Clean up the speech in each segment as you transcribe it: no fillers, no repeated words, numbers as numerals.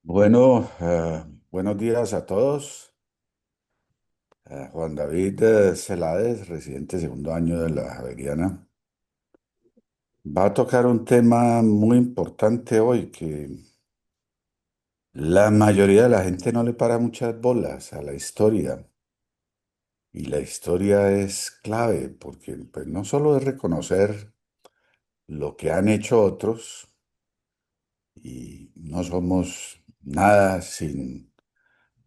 Bueno, buenos días a todos. Juan David Celades, residente segundo año de la Javeriana, va a tocar un tema muy importante hoy que la mayoría de la gente no le para muchas bolas a la historia. Y la historia es clave porque pues, no solo es reconocer lo que han hecho otros y no somos nada sin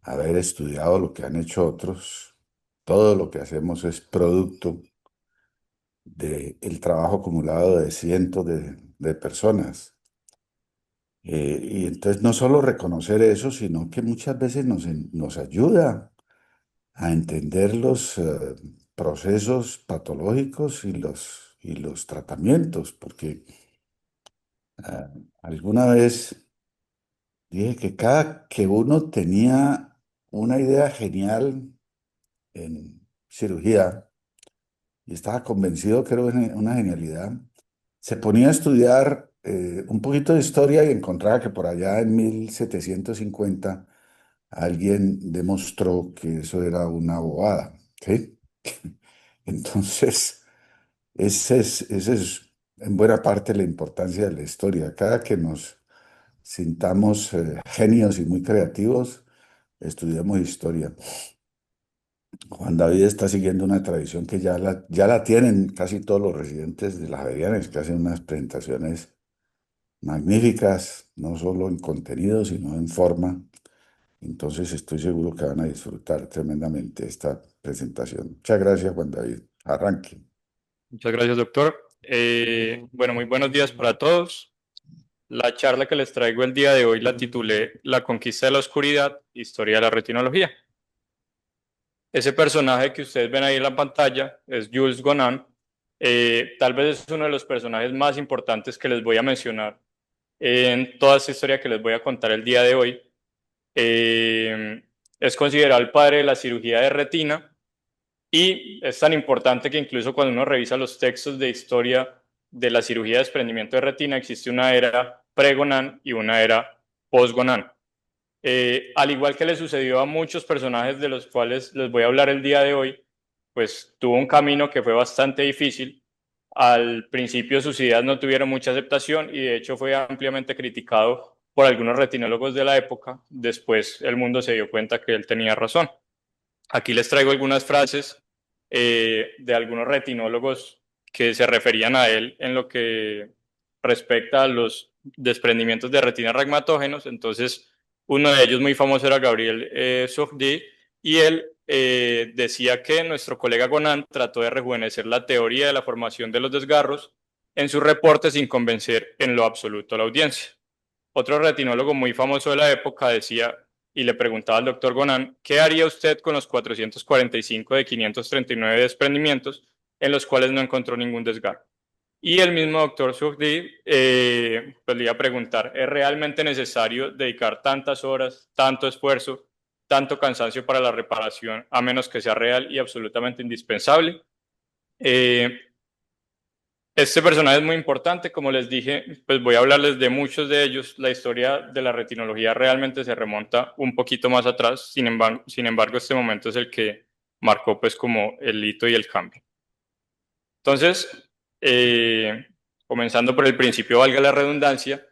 haber estudiado lo que han hecho otros. Todo lo que hacemos es producto del trabajo acumulado de cientos de personas. Y entonces no solo reconocer eso, sino que muchas veces nos ayuda a entender los procesos patológicos y los tratamientos, porque ah, alguna vez dije que cada que uno tenía una idea genial en cirugía, y estaba convencido que era una genialidad, se ponía a estudiar un poquito de historia y encontraba que por allá en 1750 alguien demostró que eso era una bobada, ¿sí? Entonces, ese es en buena parte la importancia de la historia. Cada que nos sintamos genios y muy creativos, estudiamos historia. Juan David está siguiendo una tradición que ya la tienen casi todos los residentes de las Javerianas, que hacen unas presentaciones magníficas, no solo en contenido, sino en forma. Entonces estoy seguro que van a disfrutar tremendamente esta presentación. Muchas gracias, Juan David. Arranque. Muchas gracias, doctor. Bueno, muy buenos días para todos. La charla que les traigo el día de hoy la titulé La conquista de la oscuridad, historia de la retinología. Ese personaje que ustedes ven ahí en la pantalla es Jules Gonan. Tal vez es uno de los personajes más importantes que les voy a mencionar en toda esta historia que les voy a contar el día de hoy. Eh, es considerado el padre de la cirugía de retina. Y es tan importante que incluso cuando uno revisa los textos de historia de la cirugía de desprendimiento de retina, existe una era pre-Gonan y una era post-Gonan. Al igual que le sucedió a muchos personajes de los cuales les voy a hablar el día de hoy, pues tuvo un camino que fue bastante difícil. Al principio sus ideas no tuvieron mucha aceptación y de hecho fue ampliamente criticado por algunos retinólogos de la época. Después el mundo se dio cuenta que él tenía razón. Aquí les traigo algunas frases de algunos retinólogos que se referían a él en lo que respecta a los desprendimientos de retina reumatógenos. Entonces, uno de ellos muy famoso era Gabriel Sourdi, y él decía que nuestro colega Gonan trató de rejuvenecer la teoría de la formación de los desgarros en su reporte sin convencer en lo absoluto a la audiencia. Otro retinólogo muy famoso de la época decía y le preguntaba al doctor Gonan, ¿qué haría usted con los 445 de 539 desprendimientos en los cuales no encontró ningún desgarro? Y el mismo doctor Sugdi pues le iba a preguntar, ¿es realmente necesario dedicar tantas horas, tanto esfuerzo, tanto cansancio para la reparación, a menos que sea real y absolutamente indispensable? Eh, este personaje es muy importante, como les dije, pues voy a hablarles de muchos de ellos. La historia de la retinología realmente se remonta un poquito más atrás, sin embargo este momento es el que marcó pues como el hito y el cambio. Entonces, comenzando por el principio, valga la redundancia,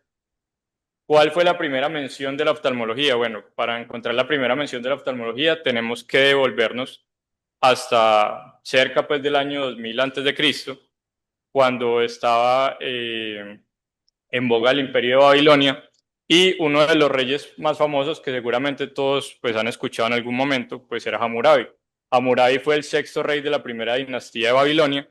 ¿cuál fue la primera mención de la oftalmología? Bueno, para encontrar la primera mención de la oftalmología tenemos que devolvernos hasta cerca pues del año 2000 antes de Cristo, cuando estaba en boga el imperio de Babilonia, y uno de los reyes más famosos que seguramente todos pues han escuchado en algún momento pues era Hammurabi. Hammurabi fue el sexto rey de la primera dinastía de Babilonia,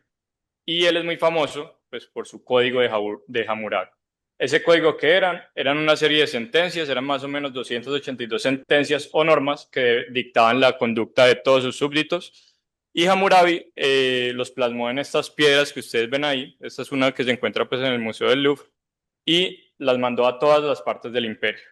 y él es muy famoso pues por su código de Hammurabi. Ese código que eran una serie de sentencias, eran más o menos 282 sentencias o normas que dictaban la conducta de todos sus súbditos, y Hammurabi los plasmó en estas piedras que ustedes ven ahí. Esta es una que se encuentra pues en el Museo del Louvre, y las mandó a todas las partes del imperio.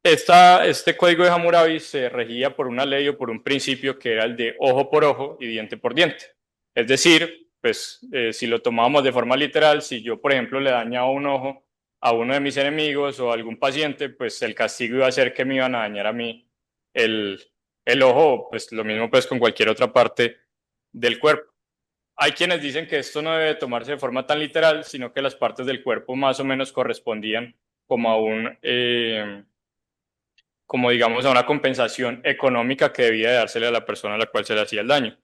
Este código de Hammurabi se regía por una ley o por un principio que era el de ojo por ojo y diente por diente. Es decir, pues si lo tomábamos de forma literal, si yo, por ejemplo, le dañaba un ojo a uno de mis enemigos o a algún paciente, pues el castigo iba a ser que me iban a dañar a mí el, el ojo, pues lo mismo pues con cualquier otra parte del cuerpo. Hay quienes dicen que esto no debe tomarse de forma tan literal, sino que las partes del cuerpo más o menos correspondían como a como digamos, a una compensación económica que debía de dársele a la persona a la cual se le hacía el daño.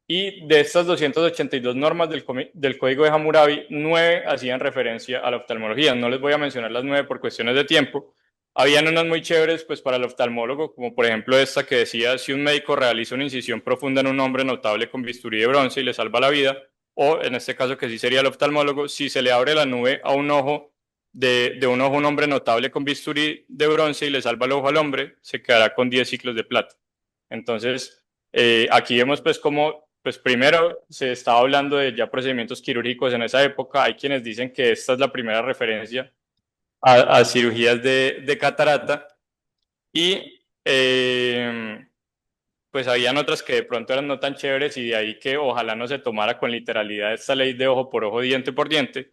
Y de estas 282 normas del Código de Hammurabi, 9 hacían referencia a la oftalmología. No les voy a mencionar las 9 por cuestiones de tiempo. Habían unas muy chéveres pues para el oftalmólogo, como por ejemplo esta que decía: si un médico realiza una incisión profunda en un hombre notable con bisturí de bronce y le salva la vida, o en este caso que sí sería el oftalmólogo, si se le abre la nube a un ojo de un ojo a un hombre notable con bisturí de bronce y le salva el ojo al hombre, se quedará con 10 ciclos de plata. Entonces, aquí vemos pues cómo, pues primero se estaba hablando de ya procedimientos quirúrgicos en esa época. Hay quienes dicen que esta es la primera referencia a cirugías de catarata y pues habían otras que de pronto eran no tan chéveres, y de ahí que ojalá no se tomara con literalidad esta ley de ojo por ojo, diente por diente,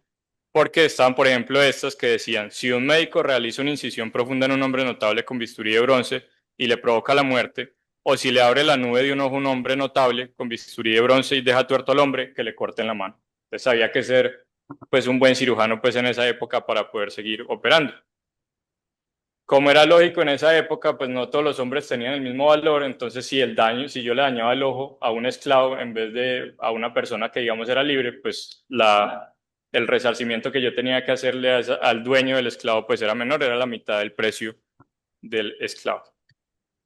porque estaban, por ejemplo, estas que decían: si un médico realiza una incisión profunda en un hombre notable con bisturí de bronce y le provoca la muerte, o si le abre la nube de un ojo a un hombre notable con bisturí de bronce y deja tuerto al hombre, que le corten la mano. Entonces había que ser pues un buen cirujano pues en esa época para poder seguir operando. Como era lógico en esa época, pues no todos los hombres tenían el mismo valor. Entonces si yo le dañaba el ojo a un esclavo en vez de a una persona que digamos era libre, pues el resarcimiento que yo tenía que hacerle al dueño del esclavo pues era menor, era la mitad del precio del esclavo.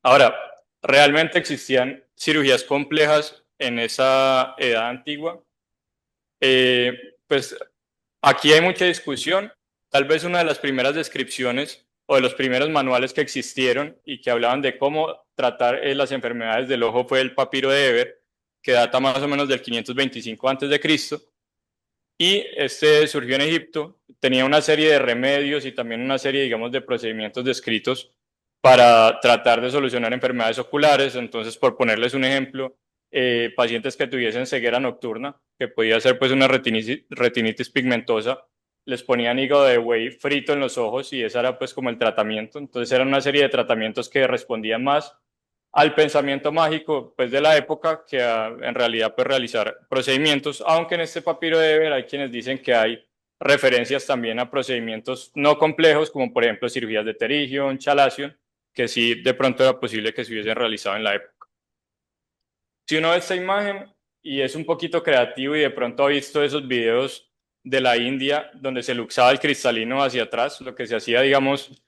Ahora, ¿realmente existían cirugías complejas en esa edad antigua? Pues aquí hay mucha discusión. Tal vez una de las primeras descripciones o de los primeros manuales que existieron y que hablaban de cómo tratar las enfermedades del ojo fue el Papiro de Eber, que data más o menos del 525 a.C. Y este surgió en Egipto. Tenía una serie de remedios y también una serie, digamos, de procedimientos descritos para tratar de solucionar enfermedades oculares. Entonces, por ponerles un ejemplo, pacientes que tuviesen ceguera nocturna, que podía ser pues una retinitis pigmentosa, les ponían hígado de buey frito en los ojos y ese era pues como el tratamiento. Entonces eran una serie de tratamientos que respondían más al pensamiento mágico pues de la época que en realidad pues realizar procedimientos, aunque en este papiro de Eber hay quienes dicen que hay referencias también a procedimientos no complejos, como por ejemplo cirugías de pterigion, chalación, que sí de pronto era posible que se hubiesen realizado en la época. Si uno ve esta imagen y es un poquito creativo y de pronto ha visto esos videos de la India donde se luxaba el cristalino hacia atrás, lo que se hacía, digamos,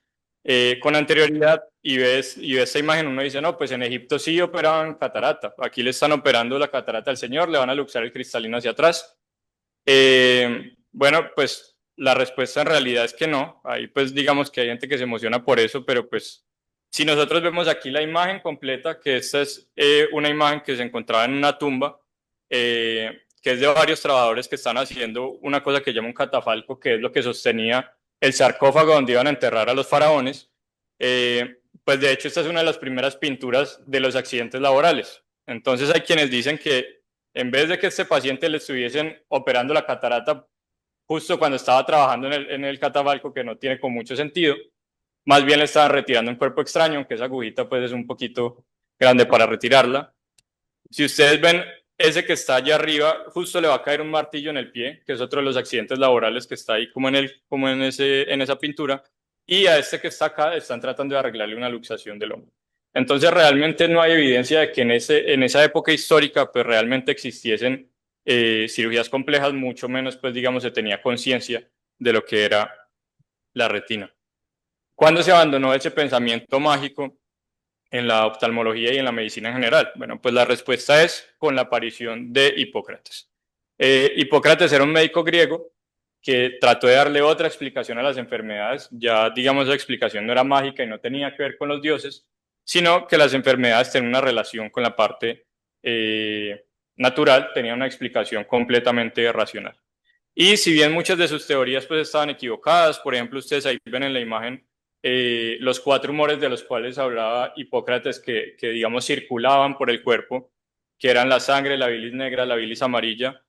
con anterioridad, y ves esta imagen, uno dice: no, pues en Egipto sí operaban catarata, aquí le están operando la catarata al señor, le van a luxar el cristalino hacia atrás. Bueno, pues la respuesta en realidad es que no. Ahí pues digamos que hay gente que se emociona por eso, pero pues si nosotros vemos aquí la imagen completa, que esta es una imagen que se encontraba en una tumba, que es de varios trabajadores que están haciendo una cosa que llama un catafalco, que es lo que sostenía el sarcófago donde iban a enterrar a los faraones. Pues de hecho esta es una de las primeras pinturas de los accidentes laborales. Entonces hay quienes dicen que en vez de que este paciente le estuviesen operando la catarata justo cuando estaba trabajando en el catafalco, que no tiene con mucho sentido, más bien le estaban retirando un cuerpo extraño, aunque esa agujita pues es un poquito grande para retirarla. Si ustedes ven ese que está allá arriba, justo le va a caer un martillo en el pie, que es otro de los accidentes laborales que está ahí como en esa pintura, y a este que está acá están tratando de arreglarle una luxación del hombro. Entonces realmente no hay evidencia de que en esa época histórica pues realmente existiesen cirugías complejas, mucho menos pues digamos se tenía conciencia de lo que era la retina. ¿Cuándo se abandonó ese pensamiento mágico en la oftalmología y en la medicina en general? Bueno, pues la respuesta es con la aparición de Hipócrates. Hipócrates era un médico griego que trató de darle otra explicación a las enfermedades. Ya, digamos, la explicación no era mágica y no tenía que ver con los dioses, sino que las enfermedades tenían una relación con la parte natural, tenían una explicación completamente racional. Y si bien muchas de sus teorías pues estaban equivocadas, por ejemplo, ustedes ahí ven en la imagen los 4 humores de los cuales hablaba Hipócrates que, digamos, circulaban por el cuerpo, que eran la sangre, la bilis negra, la bilis amarilla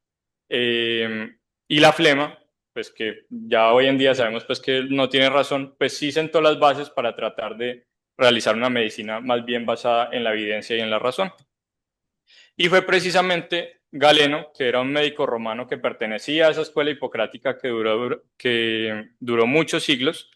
y la flema. pues que ya hoy en día sabemos pues que no tiene razón, pues sí sentó las bases para tratar de realizar una medicina más bien basada en la evidencia y en la razón. Y fue precisamente Galeno, que era un médico romano que pertenecía a esa escuela hipocrática que duró muchos siglos,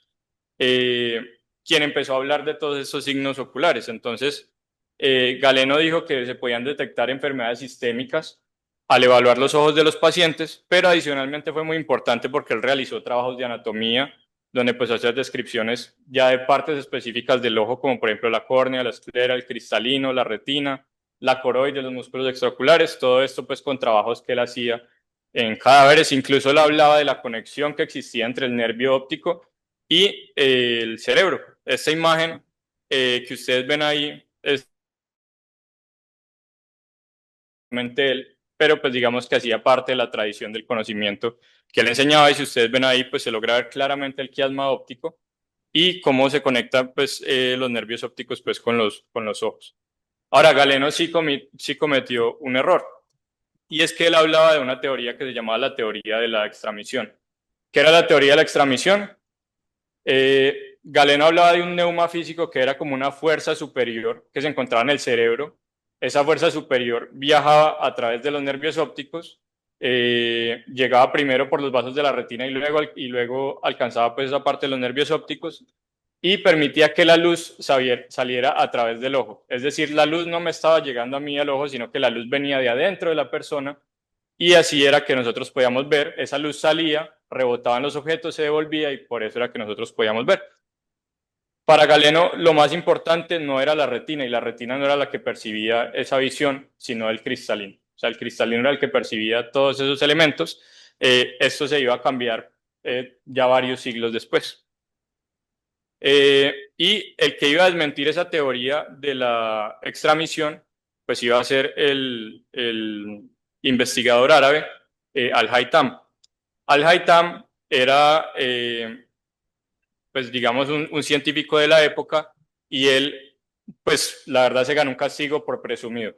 quien empezó a hablar de todos esos signos oculares. Entonces, Galeno dijo que se podían detectar enfermedades sistémicas al evaluar los ojos de los pacientes, pero adicionalmente fue muy importante porque él realizó trabajos de anatomía, donde pues hacer descripciones ya de partes específicas del ojo, como por ejemplo la córnea, la esclera, el cristalino, la retina, la coroide, los músculos extraoculares, todo esto pues con trabajos que él hacía en cadáveres. Incluso él hablaba de la conexión que existía entre el nervio óptico y el cerebro. Esta imagen que ustedes ven ahí es realmente él, pero pues digamos que hacía parte de la tradición del conocimiento que él enseñaba, y si ustedes ven ahí pues se logra ver claramente el quiasma óptico y cómo se conectan pues los nervios ópticos pues con los ojos. Ahora, Galeno sí cometió un error, y es que él hablaba de una teoría que se llamaba la teoría de la extramisión. ¿Qué era la teoría de la extramisión? Galeno hablaba de un neuma físico que era como una fuerza superior que se encontraba en el cerebro. Esa fuerza superior viajaba a través de los nervios ópticos, llegaba primero por los vasos de la retina y luego alcanzaba pues esa parte de los nervios ópticos y permitía que la luz saliera a través del ojo. Es decir, la luz no me estaba llegando a mí al ojo, sino que la luz venía de adentro de la persona, y así era que nosotros podíamos ver. Esa luz salía, rebotaba en los objetos, se devolvía, y por eso era que nosotros podíamos ver. Para Galeno, lo más importante no era la retina, y la retina no era la que percibía esa visión, sino el cristalino. O sea, el cristalino era el que percibía todos esos elementos. Esto se iba a cambiar ya varios siglos después. Y el que iba a desmentir esa teoría de la extramisión, pues iba a ser el investigador árabe Al-Haytham. Al-Haytham era, pues digamos, un científico de la época, y él, pues la verdad se ganó un castigo por presumido.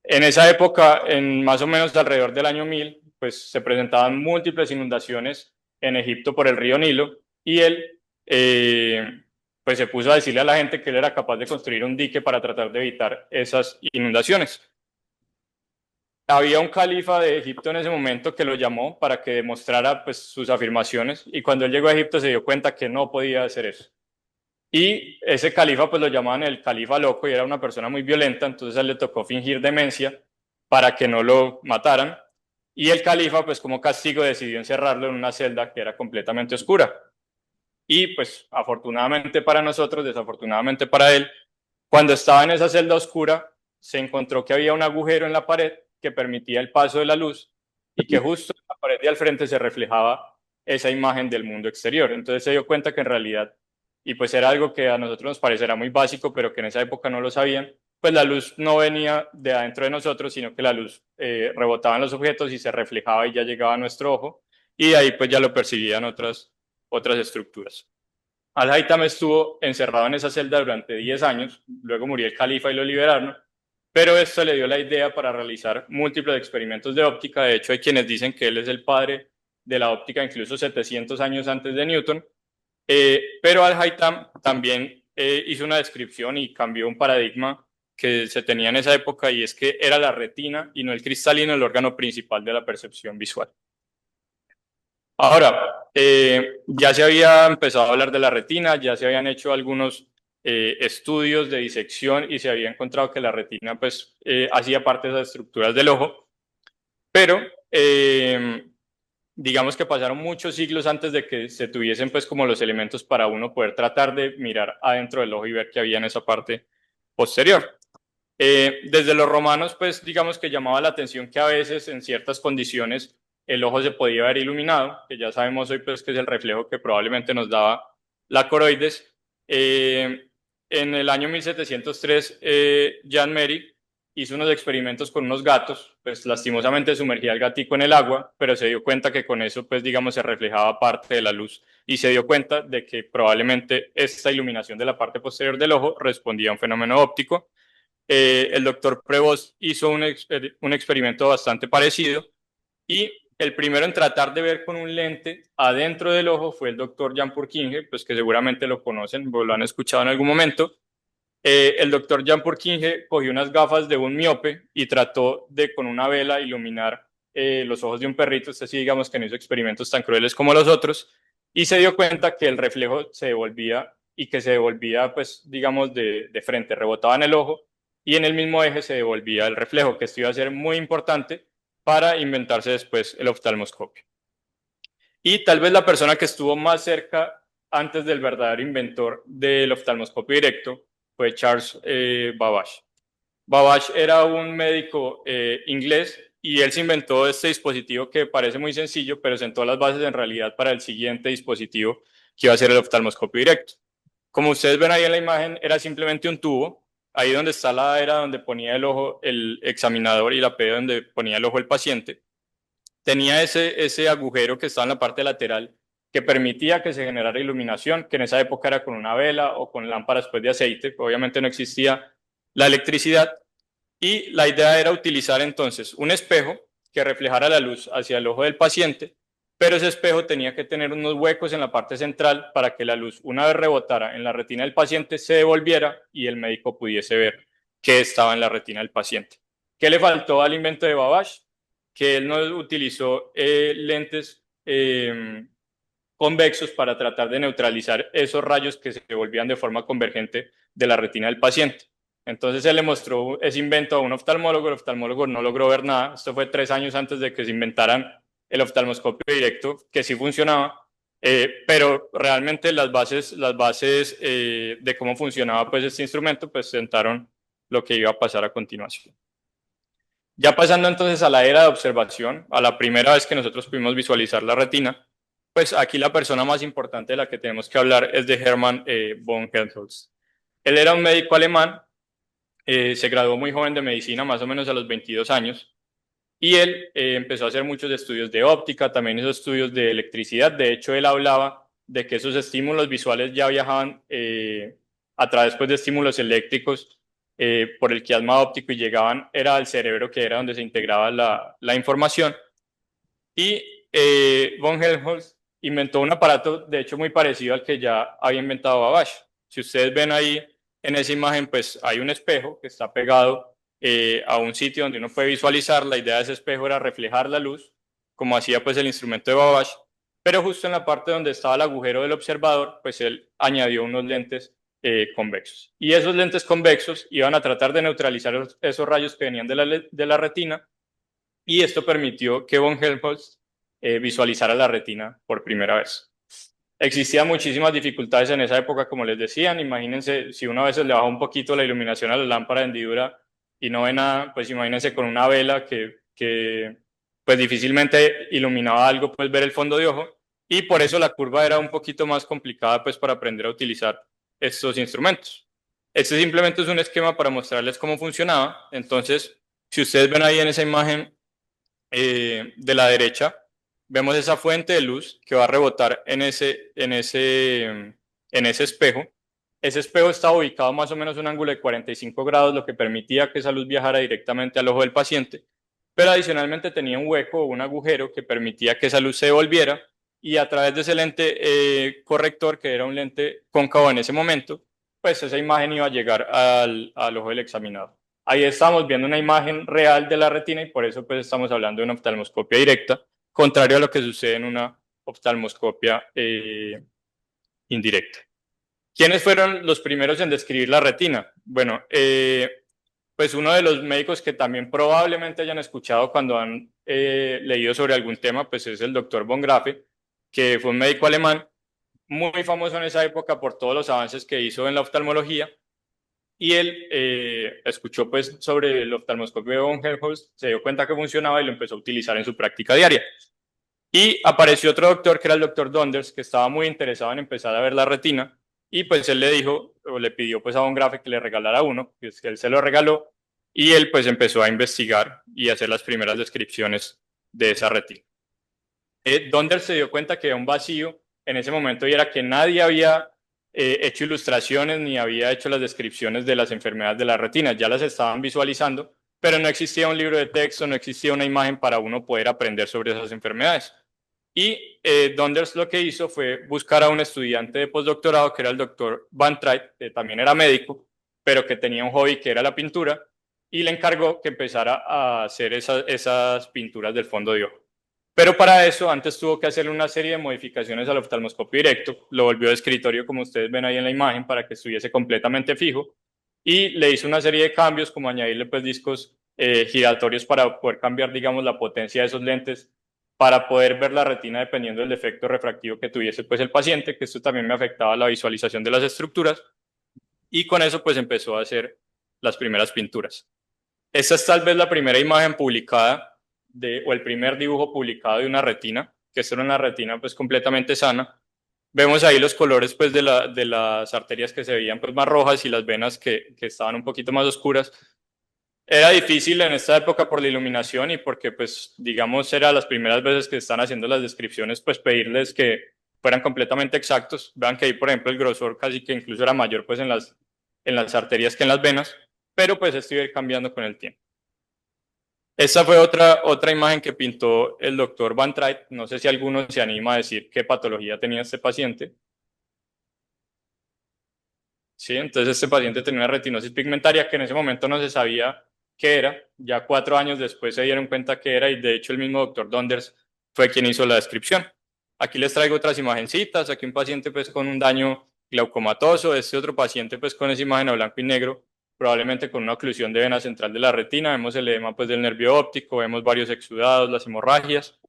En esa época, en más o menos alrededor del año 1000, pues se presentaban múltiples inundaciones en Egipto por el río Nilo, y él pues se puso a decirle a la gente que él era capaz de construir un dique para tratar de evitar esas inundaciones. Había un califa de Egipto en ese momento que lo llamó para que demostrara pues sus afirmaciones, y cuando él llegó a Egipto se dio cuenta que no podía hacer eso. Y ese califa pues lo llamaban el califa loco, y era una persona muy violenta, entonces a él le tocó fingir demencia para que no lo mataran. Y el califa pues como castigo decidió encerrarlo en una celda que era completamente oscura. Y pues afortunadamente para nosotros, desafortunadamente para él, cuando estaba en esa celda oscura se encontró que había un agujero en la pared que permitía el paso de la luz, y que justo en la pared de al frente se reflejaba esa imagen del mundo exterior. Entonces se dio cuenta que en realidad, y pues era algo que a nosotros nos parecerá muy básico, pero que en esa época no lo sabían, pues la luz no venía de adentro de nosotros, sino que la luz rebotaba en los objetos y se reflejaba y ya llegaba a nuestro ojo, y de ahí pues ya lo percibían otras estructuras. Al-Haytham estuvo encerrado en esa celda durante 10 años, luego murió el califa y lo liberaron, pero esto le dio la idea para realizar múltiples experimentos de óptica. De hecho, hay quienes dicen que él es el padre de la óptica, incluso 700 años antes de Newton. Pero Al-Haytham también hizo una descripción y cambió un paradigma que se tenía en esa época, y es que era la retina y no el cristalino el órgano principal de la percepción visual. Ahora, ya se había empezado a hablar de la retina, ya se habían hecho algunos estudios de disección, y se había encontrado que la retina pues hacía parte de las estructuras del ojo, pero digamos que pasaron muchos siglos antes de que se tuviesen pues como los elementos para uno poder tratar de mirar adentro del ojo y ver qué había en esa parte posterior. Desde los romanos, pues digamos que llamaba la atención que a veces en ciertas condiciones el ojo se podía ver iluminado, que ya sabemos hoy pues que es el reflejo que probablemente nos daba la coroides. En el año 1703, Jean Méry hizo unos experimentos con unos gatos, pues lastimosamente sumergía al gatico en el agua, pero se dio cuenta que con eso pues digamos se reflejaba parte de la luz, y se dio cuenta de que probablemente esta iluminación de la parte posterior del ojo respondía a un fenómeno óptico. El doctor Prevost hizo un experimento bastante parecido, y el primero en tratar de ver con un lente adentro del ojo fue el doctor Jan Purkinje, pues que seguramente lo conocen o lo han escuchado en algún momento. El doctor Jan Purkinje cogió unas gafas de un miope y trató de con una vela iluminar los ojos de un perrito. Este sí, digamos que no hizo experimentos tan crueles como los otros, y se dio cuenta que el reflejo se devolvía y que se devolvía, pues, digamos, de frente, rebotaba en el ojo y en el mismo eje se devolvía el reflejo, que esto iba a ser muy importante para inventarse después el oftalmoscopio. Y tal vez la persona que estuvo más cerca antes del verdadero inventor del oftalmoscopio directo fue Charles Babbage. Babbage era un médico inglés y él se inventó este dispositivo que parece muy sencillo, pero sentó las bases en realidad para el siguiente dispositivo que iba a ser el oftalmoscopio directo. Como ustedes ven ahí en la imagen, era simplemente un tubo. Ahí donde está la era donde ponía el ojo el examinador y la P donde ponía el ojo el paciente, tenía ese agujero que estaba en la parte lateral que permitía que se generara iluminación, que en esa época era con una vela o con lámparas pues, de aceite. Obviamente no existía la electricidad y la idea era utilizar entonces un espejo que reflejara la luz hacia el ojo del paciente, pero ese espejo tenía que tener unos huecos en la parte central para que la luz, una vez rebotara en la retina del paciente, se devolviera y el médico pudiese ver qué estaba en la retina del paciente. ¿Qué le faltó al invento de Babbage? Que él no utilizó lentes convexos para tratar de neutralizar esos rayos que se devolvían de forma convergente de la retina del paciente. Entonces él le mostró ese invento a un oftalmólogo, el oftalmólogo no logró ver nada. Esto fue 3 años antes de que se inventaran el oftalmoscopio directo, que sí funcionaba, pero realmente las bases de cómo funcionaba pues este instrumento pues sentaron lo que iba a pasar a continuación. Ya pasando entonces a la era de observación, a la primera vez que nosotros pudimos visualizar la retina, pues aquí la persona más importante de la que tenemos que hablar es de Hermann von Helmholtz. Él era un médico alemán, se graduó muy joven de medicina, más o menos a los 22 años, y él empezó a hacer muchos estudios de óptica, también hizo estudios de electricidad. De hecho, él hablaba de que esos estímulos visuales ya viajaban a través pues, de estímulos eléctricos por el quiasma óptico y llegaban, era al cerebro que era donde se integraba la información. Y von Helmholtz inventó un aparato, de hecho, muy parecido al que ya había inventado Babbage. Si ustedes ven ahí en esa imagen, pues hay un espejo que está pegado a un sitio donde uno puede visualizar. La idea de ese espejo era reflejar la luz, como hacía pues el instrumento de Babbage, pero justo en la parte donde estaba el agujero del observador, pues él añadió unos lentes convexos. Y esos lentes convexos iban a tratar de neutralizar esos rayos que venían de la retina, y esto permitió que von Helmholtz visualizara la retina por primera vez. Existían muchísimas dificultades en esa época, como les decían. Imagínense, si una vez le baja un poquito la iluminación a la lámpara de hendidura y no ve nada, pues imagínense con una vela que pues difícilmente iluminaba algo, pues ver el fondo de ojo. Y por eso la curva era un poquito más complicada pues para aprender a utilizar estos instrumentos. Este simplemente es un esquema para mostrarles cómo funcionaba. Entonces, si ustedes ven ahí en esa imagen de la derecha, vemos esa fuente de luz que va a rebotar en ese espejo. Ese espejo estaba ubicado más o menos a un ángulo de 45 grados, lo que permitía que esa luz viajara directamente al ojo del paciente, pero adicionalmente tenía un hueco o un agujero que permitía que esa luz se devolviera, y a través de ese lente corrector, que era un lente cóncavo en ese momento, pues esa imagen iba a llegar al ojo del examinador. Ahí estamos viendo una imagen real de la retina y por eso pues estamos hablando de una oftalmoscopia directa, contrario a lo que sucede en una oftalmoscopia indirecta. ¿Quiénes fueron los primeros en describir la retina? Bueno, pues uno de los médicos que también probablemente hayan escuchado cuando han leído sobre algún tema, pues es el doctor von Grafe, que fue un médico alemán muy famoso en esa época por todos los avances que hizo en la oftalmología. Y él escuchó pues sobre el oftalmoscopio de von Helmholtz, se dio cuenta que funcionaba y lo empezó a utilizar en su práctica diaria. Y apareció otro doctor, que era el doctor Donders, que estaba muy interesado en empezar a ver la retina, y pues él le dijo, o le pidió pues a von Grafe que le regalara uno, que él se lo regaló, y él pues empezó a investigar y a hacer las primeras descripciones de esa retina. Donders se dio cuenta que había un vacío en ese momento, y era que nadie había hecho ilustraciones ni había hecho las descripciones de las enfermedades de la retina. Ya las estaban visualizando, pero no existía un libro de texto, no existía una imagen para uno poder aprender sobre esas enfermedades. Y Donders lo que hizo fue buscar a un estudiante de postdoctorado que era el doctor Van Treit, que también era médico, pero que tenía un hobby que era la pintura, y le encargó que empezara a hacer esas pinturas del fondo de ojo. Pero para eso antes tuvo que hacerle una serie de modificaciones al oftalmoscopio directo, lo volvió de escritorio como ustedes ven ahí en la imagen para que estuviese completamente fijo, y le hizo una serie de cambios como añadirle pues discos giratorios para poder cambiar digamos la potencia de esos lentes para poder ver la retina dependiendo del defecto refractivo que tuviese pues el paciente, que esto también me afectaba la visualización de las estructuras, y con eso pues empezó a hacer las primeras pinturas. Esta es tal vez la primera imagen publicada o el primer dibujo publicado de una retina, que esto era una retina pues completamente sana. Vemos ahí los colores pues de las arterias que se veían pues más rojas y las venas que estaban un poquito más oscuras. Era difícil en esta época por la iluminación y porque, pues, digamos, era las primeras veces que están haciendo las descripciones, pues pedirles que fueran completamente exactos. Vean que ahí, por ejemplo, el grosor casi que incluso era mayor, pues, en las arterias que en las venas, pero pues esto iba a ir cambiando con el tiempo. Esta fue otra imagen que pintó el doctor Van Treit. No sé si alguno se anima a decir qué patología tenía este paciente. Sí, entonces este paciente tenía una retinosis pigmentaria que en ese momento no se sabía qué era. Ya 4 años después se dieron cuenta qué era y de hecho el mismo doctor Donders fue quien hizo la descripción. Aquí les traigo otras imagencitas. Aquí un paciente pues con un daño glaucomatoso, este otro paciente pues con esa imagen a blanco y negro, probablemente con una oclusión de vena central de la retina. Vemos el edema pues del nervio óptico, vemos varios exudados, las hemorragias.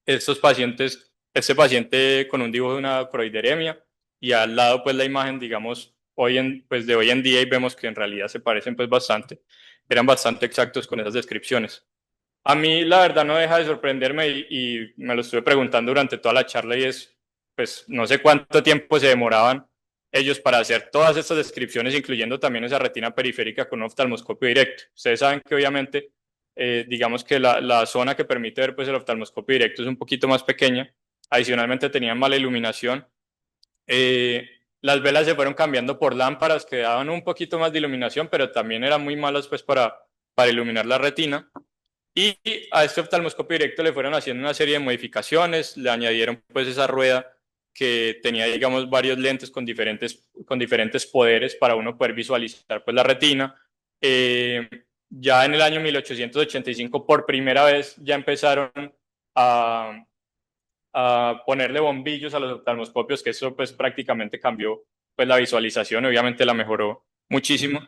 Estos pacientes, este paciente con un dibujo de una croideremia y al lado pues la imagen, digamos, pues de hoy en día y vemos que en realidad se parecen pues bastante, eran bastante exactos con esas descripciones. A mí la verdad no deja de sorprenderme y me lo estuve preguntando durante toda la charla y es, pues no sé cuánto tiempo se demoraban ellos para hacer todas estas descripciones, incluyendo también esa retina periférica con un oftalmoscopio directo. Ustedes saben que obviamente digamos que la zona que permite ver pues el oftalmoscopio directo es un poquito más pequeña. Adicionalmente tenían mala iluminación. Las velas se fueron cambiando por lámparas que daban un poquito más de iluminación, pero también eran muy malas pues para iluminar la retina. Y a este oftalmoscopio directo le fueron haciendo una serie de modificaciones, le añadieron pues esa rueda que tenía digamos varios lentes con diferentes poderes para uno poder visualizar pues la retina. Eh, ya en el año 1885 por primera vez ya empezaron a, a ponerle bombillos a los oftalmoscopios, que eso pues prácticamente cambió pues la visualización, obviamente la mejoró muchísimo.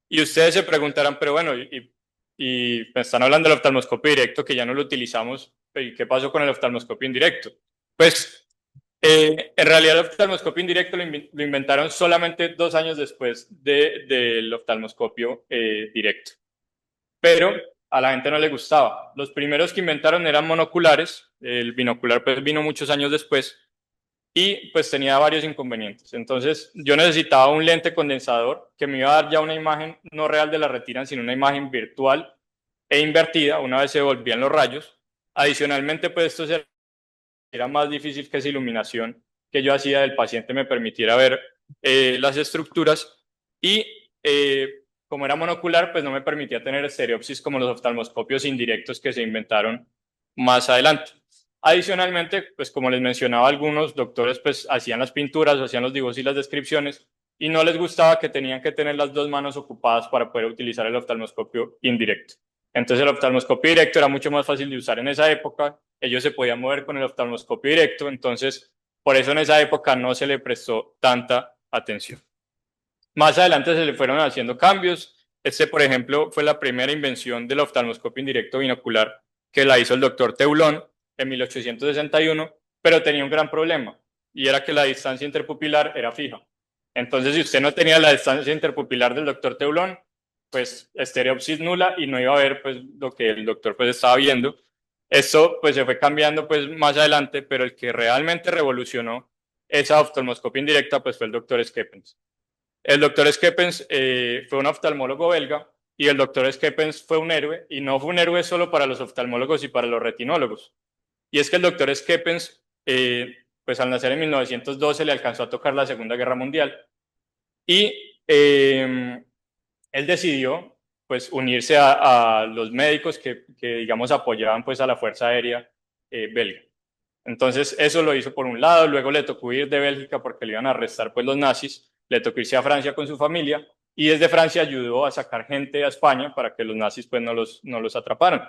Y ustedes se preguntarán, pero bueno, y me están hablando del oftalmoscopio directo que ya no lo utilizamos, ¿y qué pasó con el oftalmoscopio indirecto? Pues en realidad el oftalmoscopio indirecto lo inventaron solamente 2 años después del oftalmoscopio directo, pero a la gente no le gustaba. Los primeros que inventaron eran monoculares, el binocular pues vino muchos años después y pues tenía varios inconvenientes. Entonces yo necesitaba un lente condensador que me iba a dar ya una imagen no real de la retina, sino una imagen virtual e invertida una vez se volvían los rayos. Adicionalmente pues esto era más difícil que esa iluminación que yo hacía del paciente me permitiera ver las estructuras y como era monocular, pues no me permitía tener estereopsis como los oftalmoscopios indirectos que se inventaron más adelante. Adicionalmente, pues como les mencionaba, algunos doctores pues hacían las pinturas, hacían los dibujos y las descripciones y no les gustaba que tenían que tener las dos manos ocupadas para poder utilizar el oftalmoscopio indirecto. Entonces el oftalmoscopio directo era mucho más fácil de usar en esa época, ellos se podían mover con el oftalmoscopio directo, entonces por eso en esa época no se le prestó tanta atención. Más adelante se le fueron haciendo cambios. Este, por ejemplo, fue la primera invención del oftalmoscopio indirecto binocular que la hizo el doctor Teulón en 1861, pero tenía un gran problema y era que la distancia interpupilar era fija. Entonces, si usted no tenía la distancia interpupilar del doctor Teulón, pues estereopsis nula y no iba a ver pues lo que el doctor pues estaba viendo. Esto pues se fue cambiando pues más adelante, pero el que realmente revolucionó esa oftalmoscopia indirecta pues fue el doctor Schepens. El doctor Schepens fue un oftalmólogo belga y el doctor Schepens fue un héroe y no fue un héroe solo para los oftalmólogos y para los retinólogos. Y es que el doctor Schepens, pues al nacer en 1912 le alcanzó a tocar la Segunda Guerra Mundial y él decidió pues unirse a los médicos que, digamos, apoyaban pues a la Fuerza Aérea belga. Entonces eso lo hizo por un lado, luego le tocó ir de Bélgica porque le iban a arrestar pues los nazis, le tocó irse a Francia con su familia y desde Francia ayudó a sacar gente a España para que los nazis pues no los atraparan.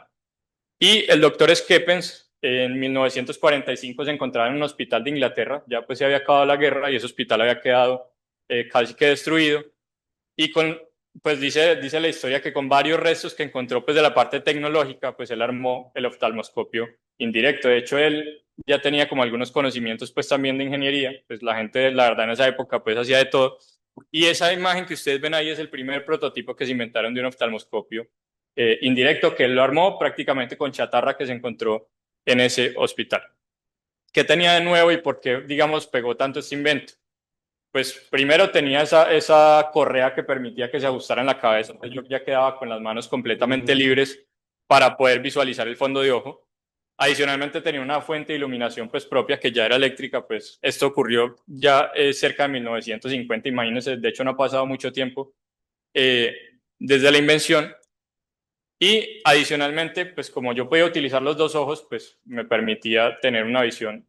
Y el doctor Schepens en 1945 se encontraba en un hospital de Inglaterra, ya pues se había acabado la guerra y ese hospital había quedado casi que destruido y pues dice la historia que con varios restos que encontró pues de la parte tecnológica, pues él armó el oftalmoscopio indirecto. De hecho, él ya tenía como algunos conocimientos pues también de ingeniería, pues la gente, la verdad, en esa época pues hacía de todo. Y esa imagen que ustedes ven ahí es el primer prototipo que se inventaron de un oftalmoscopio indirecto, que él lo armó prácticamente con chatarra que se encontró en ese hospital. ¿Qué tenía de nuevo y por qué, digamos, pegó tanto este invento? Pues primero tenía esa correa que permitía que se ajustara en la cabeza. Pues yo ya quedaba con las manos completamente libres para poder visualizar el fondo de ojo. Adicionalmente tenía una fuente de iluminación pues propia que ya era eléctrica, pues esto ocurrió ya cerca de 1950, imagínense, de hecho no ha pasado mucho tiempo eh, desde la invención. Y adicionalmente, pues como yo podía utilizar los dos ojos, pues me permitía tener una visión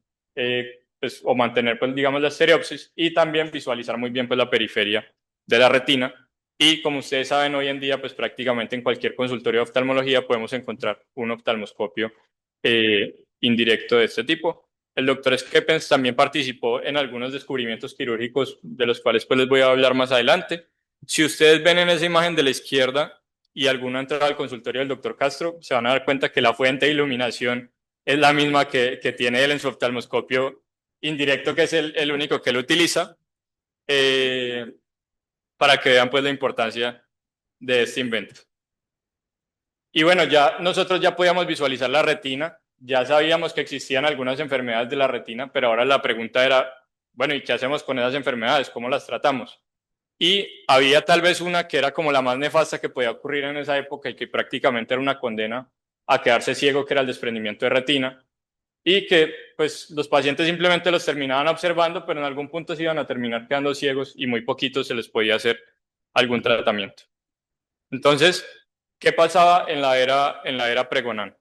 pues, o mantener, pues digamos, la estereopsis y también visualizar muy bien pues la periferia de la retina. Y como ustedes saben, hoy en día, pues prácticamente en cualquier consultorio de oftalmología podemos encontrar un oftalmoscopio indirecto de este tipo. El doctor Schepens también participó en algunos descubrimientos quirúrgicos de los cuales pues les voy a hablar más adelante. Si ustedes ven en esa imagen de la izquierda, y alguno ha entrado al consultorio del doctor Castro, se van a dar cuenta que la fuente de iluminación es la misma que tiene él en su oftalmoscopio indirecto, que es el único que él utiliza, eh, para que vean pues la importancia de este invento. Y bueno, ya nosotros ya podíamos visualizar la retina, ya sabíamos que existían algunas enfermedades de la retina, pero ahora la pregunta era, bueno, ¿y qué hacemos con esas enfermedades? ¿Cómo las tratamos? Y había tal vez una que era como la más nefasta que podía ocurrir en esa época y que prácticamente era una condena a quedarse ciego, que era el desprendimiento de retina, y que pues los pacientes simplemente los terminaban observando, pero en algún punto se iban a terminar quedando ciegos y muy poquitos se les podía hacer algún tratamiento. Entonces, ¿qué pasaba en la era pregonán?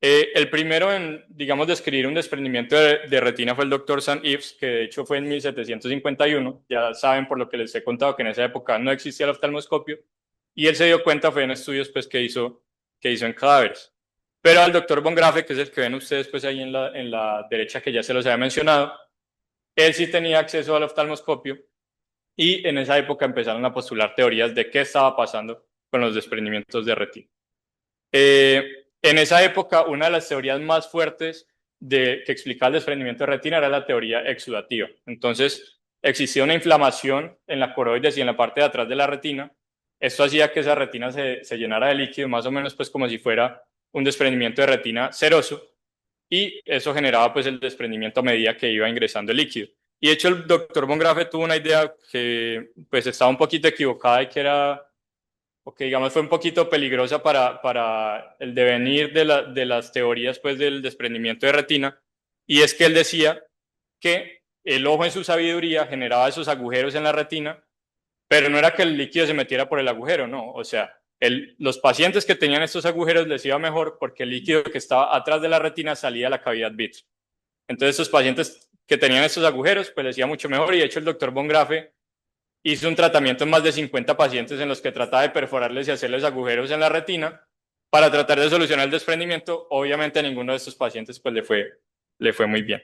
El primero en, digamos, describir un desprendimiento de retina fue el doctor Saint-Yves, que de hecho fue en 1751. Ya saben por lo que les he contado que en esa época no existía el oftalmoscopio. Y él se dio cuenta, fue en estudios pues, que hizo en cadáveres. Pero al doctor Von Grafe, que es el que ven ustedes pues, ahí en la derecha, que ya se los había mencionado, él sí tenía acceso al oftalmoscopio y en esa época empezaron a postular teorías de qué estaba pasando con los desprendimientos de retina. En esa época, una de las teorías más fuertes que explicaba el desprendimiento de retina era la teoría exudativa. Entonces, existía una inflamación en la coroides y en la parte de atrás de la retina. Esto hacía que esa retina se llenara de líquido, más o menos pues como si fuera un desprendimiento de retina seroso, y eso generaba pues el desprendimiento a medida que iba ingresando el líquido. Y de hecho el doctor Von Grafe tuvo una idea que pues estaba un poquito equivocada y que era o que digamos fue un poquito peligrosa para el devenir de las teorías pues del desprendimiento de retina, y es que él decía que el ojo en su sabiduría generaba esos agujeros en la retina, pero no era que el líquido se metiera por el agujero, no, o sea, los pacientes que tenían estos agujeros les iba mejor porque el líquido que estaba atrás de la retina salía a la cavidad vitrea. Entonces, esos pacientes que tenían estos agujeros, pues les iba mucho mejor, y de hecho el doctor Von Grafe hizo un tratamiento en más de 50 pacientes en los que trataba de perforarles y hacerles agujeros en la retina para tratar de solucionar el desprendimiento. Obviamente a ninguno de estos pacientes pues le fue muy bien.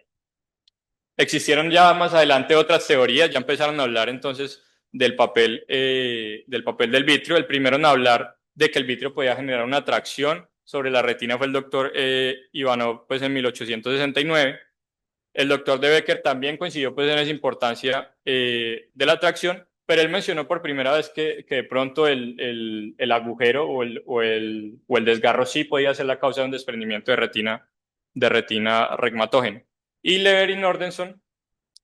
Existieron ya más adelante otras teorías, ya empezaron a hablar entonces del papel del vitrio. El primero en hablar de que el vitrio podía generar una atracción sobre la retina fue el doctor Ivanov pues en 1869. El doctor de Becker también coincidió pues en esa importancia de la atracción, pero él mencionó por primera vez que de pronto el agujero o el desgarro sí podía ser la causa de un desprendimiento de retina regmatógeno. Y Lever y Nordenson,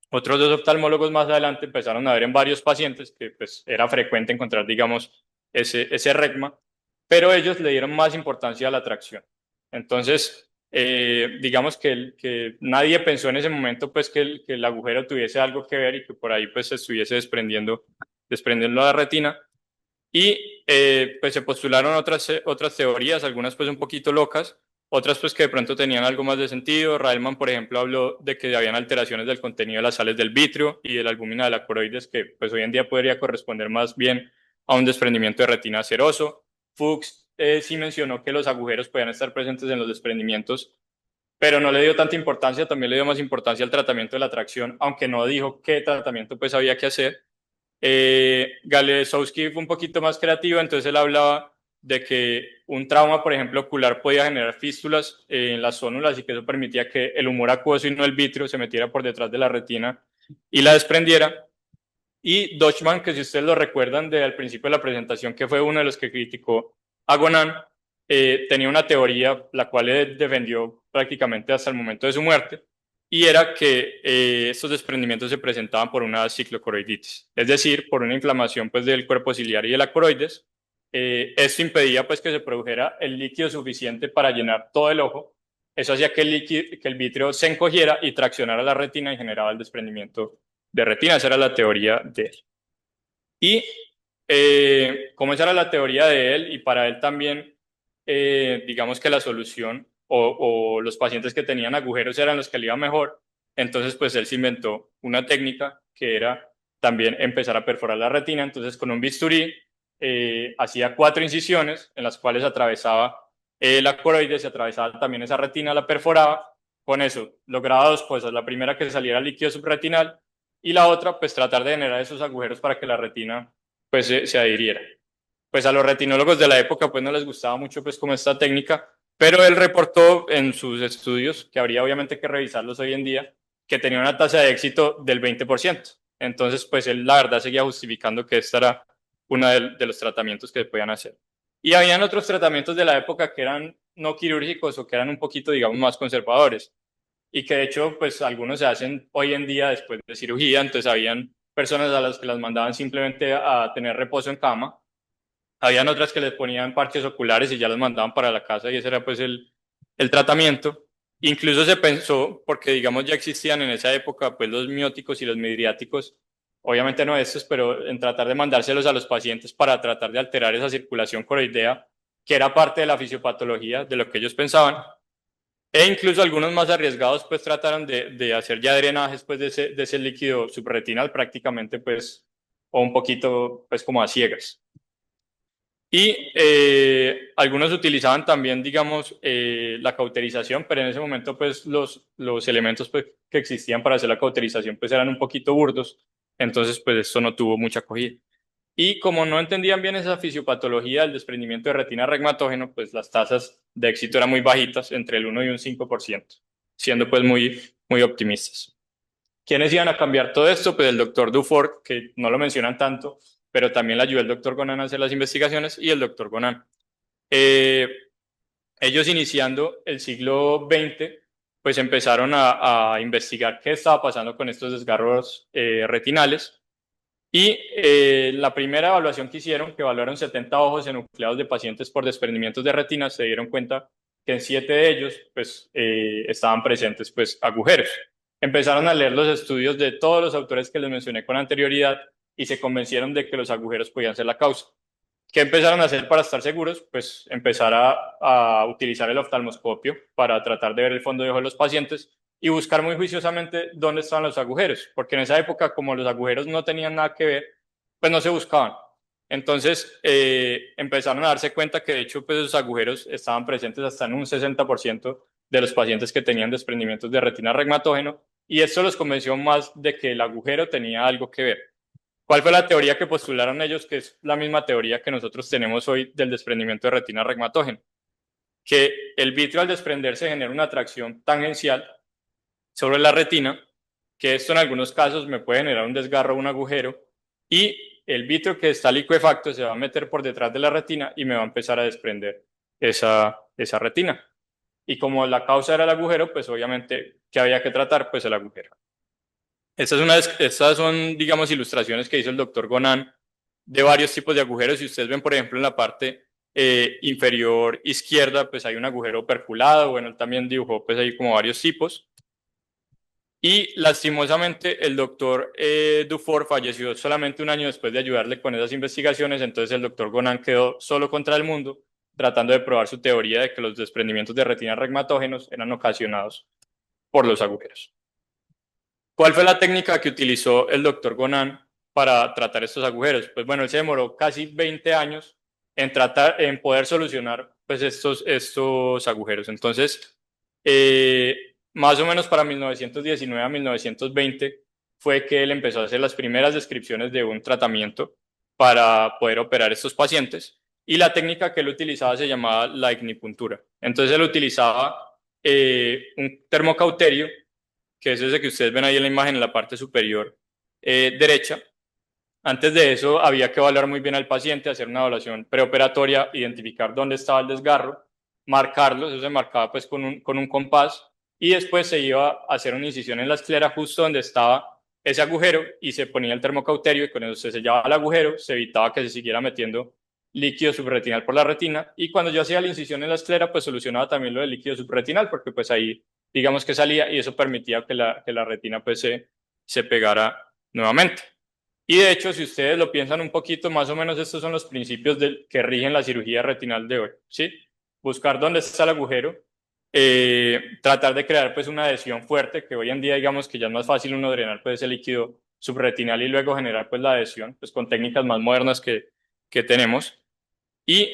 otros dos oftalmólogos más adelante, empezaron a ver en varios pacientes que pues era frecuente encontrar, digamos, ese regma, pero ellos le dieron más importancia a la atracción. Entonces, digamos que nadie pensó en ese momento pues que el agujero tuviese algo que ver y que por ahí pues se estuviese desprendiendo la retina. Y pues se postularon otras teorías, algunas pues un poquito locas, otras pues que de pronto tenían algo más de sentido. Raelman, por ejemplo, habló de que habían alteraciones del contenido de las sales del vitrio y de la albúmina de la coroides, que pues hoy en día podría corresponder más bien a un desprendimiento de retina ceroso. Fuchs sí mencionó que los agujeros podían estar presentes en los desprendimientos, pero no le dio tanta importancia, también le dio más importancia al tratamiento de la tracción, aunque no dijo qué tratamiento pues había que hacer. Galesowski fue un poquito más creativo, entonces él hablaba de que un trauma, por ejemplo, ocular podía generar fístulas en las zónulas y que eso permitía que el humor acuoso y no el vitrio se metiera por detrás de la retina y la desprendiera. Y Dutchman, que si ustedes lo recuerdan al principio de la presentación, que fue uno de los que criticó a Gonan, tenía una teoría la cual él defendió prácticamente hasta el momento de su muerte, y era que estos desprendimientos se presentaban por una ciclocoroiditis, es decir, por una inflamación pues, del cuerpo ciliar y de la coroides. Esto impedía pues, que se produjera el líquido suficiente para llenar todo el ojo. Eso hacía que el vitrio se encogiera y traccionara la retina y generaba el desprendimiento de retina. Esa era la teoría de él. Y como esa era la teoría de él, y para él también, digamos que la solución o los pacientes que tenían agujeros eran los que le iban mejor, entonces pues él se inventó una técnica que era también empezar a perforar la retina. Entonces con un bisturí hacía 4 incisiones en las cuales atravesaba la coroide, se atravesaba también esa retina, la perforaba. Con eso lograba 2 cosas: la primera, que saliera líquido subretinal, y la otra, pues tratar de generar esos agujeros para que la retina pues se adhiriera. Pues a los retinólogos de la época pues no les gustaba mucho pues como esta técnica, pero él reportó en sus estudios, que habría obviamente que revisarlos hoy en día, que tenía una tasa de éxito del 20%. Entonces pues él la verdad seguía justificando que esta era uno de los tratamientos que se podían hacer. Y habían otros tratamientos de la época que eran no quirúrgicos o que eran un poquito, digamos, más conservadores, y que de hecho pues algunos se hacen hoy en día después de cirugía. Entonces habían personas a las que las mandaban simplemente a tener reposo en cama, habían otras que les ponían parches oculares y ya los mandaban para la casa, y ese era pues el tratamiento. Incluso se pensó, porque digamos ya existían en esa época pues los mióticos y los midriáticos, obviamente no estos, pero en tratar de mandárselos a los pacientes para tratar de alterar esa circulación coroidea, que era parte de la fisiopatología de lo que ellos pensaban. E incluso algunos más arriesgados pues trataron de hacer ya drenajes pues de ese líquido subretinal prácticamente pues, o un poquito pues como a ciegas. Y algunos utilizaban también, digamos, la cauterización, pero en ese momento pues los elementos pues, que existían para hacer la cauterización pues eran un poquito burdos, entonces pues esto no tuvo mucha acogida. Y como no entendían bien esa fisiopatología del desprendimiento de retina regmatógeno, pues las tasas de éxito eran muy bajitas, entre el 1 y un 5%, siendo pues muy optimistas. ¿Quiénes iban a cambiar todo esto? Pues el doctor Dufour, que no lo mencionan tanto, pero también le ayudó el doctor Gonan a hacer las investigaciones, y el doctor Gonan. Eh, Ellos, iniciando el siglo XX, pues empezaron a investigar qué estaba pasando con estos desgarros retinales. Y la primera evaluación que hicieron, que evaluaron 70 ojos enucleados de pacientes por desprendimientos de retina, se dieron cuenta que en 7 de ellos pues, estaban presentes pues, agujeros. Empezaron a leer los estudios de todos los autores que les mencioné con anterioridad y se convencieron de que los agujeros podían ser la causa. ¿Qué empezaron a hacer para estar seguros? Pues empezar a utilizar el oftalmoscopio para tratar de ver el fondo de ojo de los pacientes y buscar muy juiciosamente dónde estaban los agujeros, porque en esa época, como los agujeros no tenían nada que ver, pues no se buscaban. Entonces empezaron a darse cuenta que de hecho pues esos agujeros estaban presentes hasta en un 60% de los pacientes que tenían desprendimientos de retina regmatógeno, y esto los convenció más de que el agujero tenía algo que ver. ¿Cuál fue la teoría que postularon ellos? Que es la misma teoría que nosotros tenemos hoy del desprendimiento de retina regmatógeno, que el vitrio al desprenderse genera una atracción tangencial sobre la retina, que esto en algunos casos me puede generar un desgarro o un agujero, y el vitrio que está licuefacto se va a meter por detrás de la retina y me va a empezar a desprender esa retina. Y como la causa era el agujero, pues obviamente, ¿qué había que tratar? Pues el agujero. Estas son, digamos, ilustraciones que hizo el doctor Gonan de varios tipos de agujeros. Si ustedes ven, por ejemplo, en la parte inferior izquierda, pues hay un agujero perculado. Bueno, él también dibujó pues ahí como varios tipos. Y lastimosamente el doctor Dufour falleció solamente un año después de ayudarle con esas investigaciones, entonces el doctor Gonan quedó solo contra el mundo tratando de probar su teoría de que los desprendimientos de retina regmatógenos eran ocasionados por los agujeros. ¿Cuál fue la técnica que utilizó el doctor Gonan para tratar estos agujeros? Pues bueno, él se demoró casi 20 años en poder solucionar pues estos agujeros. Entonces, más o menos para 1919 a 1920 fue que él empezó a hacer las primeras descripciones de un tratamiento para poder operar estos pacientes. Y la técnica que él utilizaba se llamaba la ignipuntura. Entonces él utilizaba un termocauterio, que es ese que ustedes ven ahí en la imagen en la parte superior derecha. Antes de eso había que evaluar muy bien al paciente, hacer una evaluación preoperatoria, identificar dónde estaba el desgarro, marcarlo, eso se marcaba pues con un compás, y después se iba a hacer una incisión en la esclera justo donde estaba ese agujero y se ponía el termocauterio y con eso se sellaba el agujero, se evitaba que se siguiera metiendo líquido subretinal por la retina, y cuando yo hacía la incisión en la esclera pues solucionaba también lo del líquido subretinal porque pues ahí digamos que salía y eso permitía que la retina pues se pegara nuevamente. Y de hecho, si ustedes lo piensan un poquito, más o menos estos son los principios que rigen la cirugía retinal de hoy, ¿sí? Buscar dónde está el agujero, tratar de crear pues una adhesión fuerte, que hoy en día digamos que ya es más fácil uno drenar pues ese líquido subretinal y luego generar pues la adhesión, pues con técnicas más modernas que tenemos, y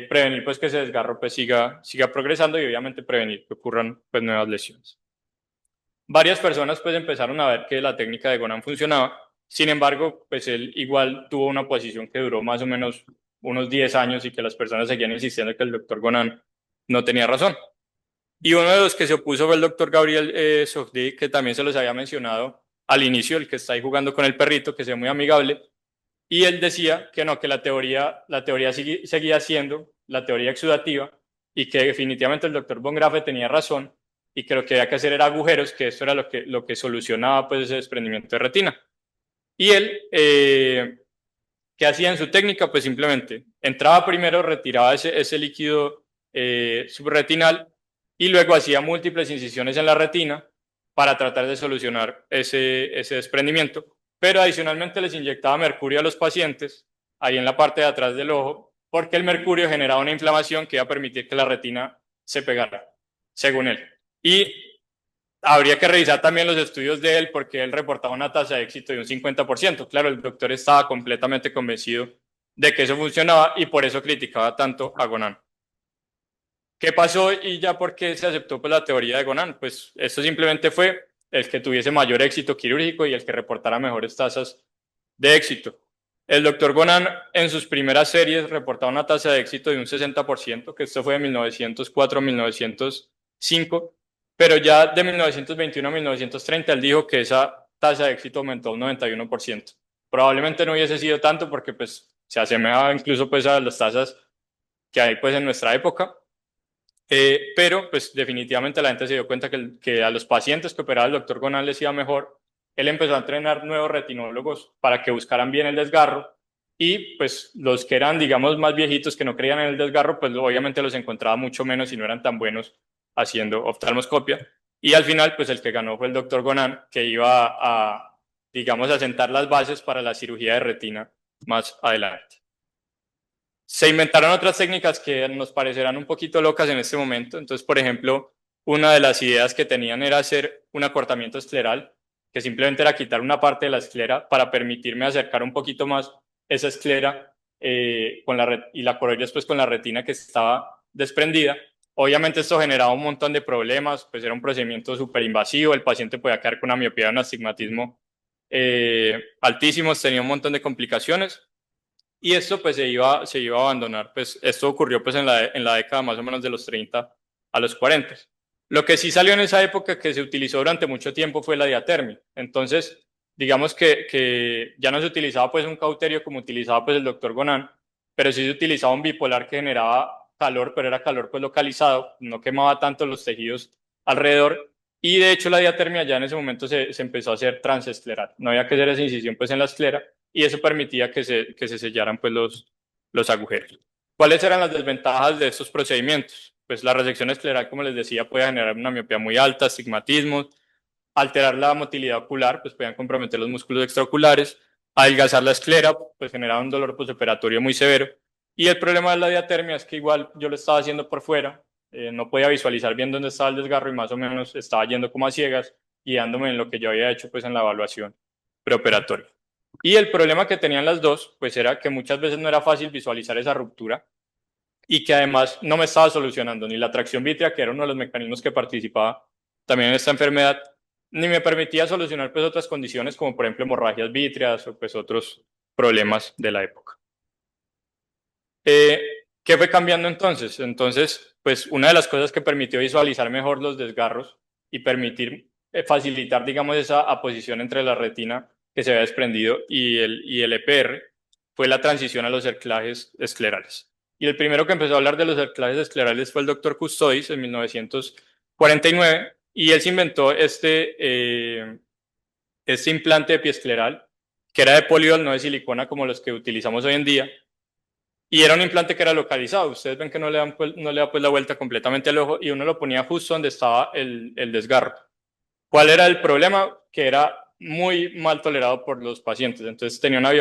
prevenir pues que ese desgarro pues siga progresando y obviamente prevenir que ocurran pues nuevas lesiones. Varias personas pues empezaron a ver que la técnica de Gonan funcionaba. Sin embargo, pues él igual tuvo una posición que duró más o menos unos 10 años y que las personas seguían insistiendo que el doctor Gonan no tenía razón. Y uno de los que se opuso fue el doctor Gabriel Sofdi, que también se los había mencionado al inicio, el que está ahí jugando con el perrito, que se ve muy amigable. Y él decía que no, que la teoría seguía siendo la teoría exudativa y que definitivamente el doctor Von Graffe tenía razón y que lo que había que hacer era agujeros, que esto era lo que solucionaba pues ese desprendimiento de retina. Y él, ¿qué hacía en su técnica? Pues simplemente entraba primero, retiraba ese líquido subretinal y luego hacía múltiples incisiones en la retina para tratar de solucionar ese desprendimiento, pero adicionalmente les inyectaba mercurio a los pacientes ahí en la parte de atrás del ojo, porque el mercurio generaba una inflamación que iba a permitir que la retina se pegara, según él. Y habría que revisar también los estudios de él porque él reportaba una tasa de éxito de un 50%. Claro, el doctor estaba completamente convencido de que eso funcionaba y por eso criticaba tanto a Gonan. ¿Qué pasó y ya por qué se aceptó pues, la teoría de Gonan? Pues esto simplemente fue el que tuviese mayor éxito quirúrgico y el que reportara mejores tasas de éxito. El doctor Gonan en sus primeras series reportaba una tasa de éxito de un 60%, que esto fue de 1904 a 1905, pero ya de 1921 a 1930 él dijo que esa tasa de éxito aumentó un 91%. Probablemente no hubiese sido tanto porque pues se asemejaba incluso pues a las tasas que hay pues en nuestra época, pero pues definitivamente la gente se dio cuenta que a los pacientes que operaba el doctor Gonal les iba mejor. Él empezó a entrenar nuevos retinólogos para que buscaran bien el desgarro y pues los que eran digamos más viejitos que no creían en el desgarro pues obviamente los encontraba mucho menos y no eran tan buenos haciendo oftalmoscopia. Y al final pues el que ganó fue el doctor Gonan, que iba a digamos a sentar las bases para la cirugía de retina más adelante. Se inventaron otras técnicas que nos parecerán un poquito locas en este momento. Entonces, por ejemplo, una de las ideas que tenían era hacer un acortamiento escleral, que simplemente era quitar una parte de la esclera para permitirme acercar un poquito más esa esclera y la correr después con la retina que estaba desprendida. Obviamente esto generaba un montón de problemas, pues era un procedimiento súper invasivo, el paciente podía quedar con una miopía, un astigmatismo altísimos, tenía un montón de complicaciones y esto pues se iba a abandonar. Pues esto ocurrió pues en la década más o menos de los 30 a los 40. Lo que sí salió en esa época que se utilizó durante mucho tiempo fue la diatermia. Entonces, digamos que ya no se utilizaba pues un cauterio como utilizaba pues el doctor Gonan, pero sí se utilizaba un bipolar que generaba calor, pero era calor pues localizado, no quemaba tanto los tejidos alrededor. Y de hecho la diatermia ya en ese momento se empezó a hacer transescleral. No había que hacer esa incisión pues en la esclera y eso permitía que se sellaran pues los agujeros. ¿Cuáles eran las desventajas de estos procedimientos? Pues la resección escleral, como les decía, puede generar una miopía muy alta, astigmatismo, alterar la motilidad ocular, pues podían comprometer los músculos extraoculares, adelgazar la esclera, pues generaba un dolor postoperatorio muy severo. Y el problema de la diatermia es que igual yo lo estaba haciendo por fuera, no podía visualizar bien dónde estaba el desgarro y más o menos estaba yendo como a ciegas, guiándome en lo que yo había hecho pues en la evaluación preoperatoria. Y el problema que tenían las dos, pues era que muchas veces no era fácil visualizar esa ruptura y que además no me estaba solucionando ni la tracción vítrea, que era uno de los mecanismos que participaba también en esta enfermedad, ni me permitía solucionar pues otras condiciones como por ejemplo hemorragias vítreas o pues otros problemas de la época. ¿Qué fue cambiando entonces? Entonces, pues una de las cosas que permitió visualizar mejor los desgarros y permitir facilitar, digamos, esa aposición entre la retina que se había desprendido y el EPR fue la transición a los cerclajes esclerales. Y el primero que empezó a hablar de los cerclajes esclerales fue el doctor Custodis en 1949 y él se inventó este implante epiescleral que era de poliol, no de silicona como los que utilizamos hoy en día, y era un implante que era localizado. Ustedes ven que no le da pues la vuelta completamente al ojo y uno lo ponía justo donde estaba el desgarro. ¿Cuál era el problema? Que era muy mal tolerado por los pacientes. Entonces tenía una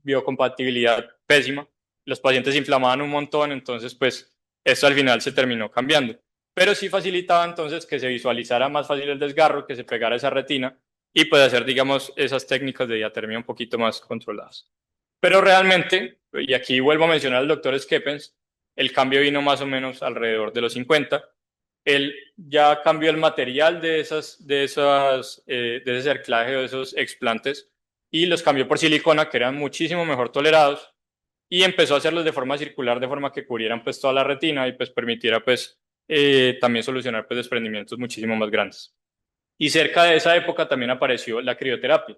biocompatibilidad pésima. Los pacientes se inflamaban un montón, entonces pues esto al final se terminó cambiando. Pero sí facilitaba entonces que se visualizara más fácil el desgarro, que se pegara esa retina y pues hacer, digamos, esas técnicas de diatermia un poquito más controladas. Pero realmente, y aquí vuelvo a mencionar al doctor Skepens, el cambio vino más o menos alrededor de los 50. Él ya cambió el material de ese cerclaje o de esos explantes y los cambió por silicona, que eran muchísimo mejor tolerados, y empezó a hacerlos de forma circular, de forma que cubrieran pues toda la retina y pues permitiera pues también solucionar pues desprendimientos muchísimo más grandes. Y cerca de esa época también apareció la crioterapia,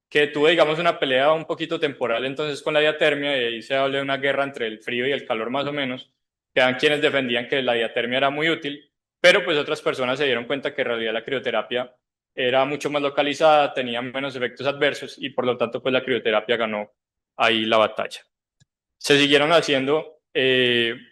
que tuvo, digamos, una pelea un poquito temporal entonces con la diatermia, y ahí se habla de una guerra entre el frío y el calor más o menos, que eran quienes defendían que la diatermia era muy útil, pero pues otras personas se dieron cuenta que en realidad la crioterapia era mucho más localizada, tenía menos efectos adversos y por lo tanto pues la crioterapia ganó ahí la batalla. Se siguieron haciendo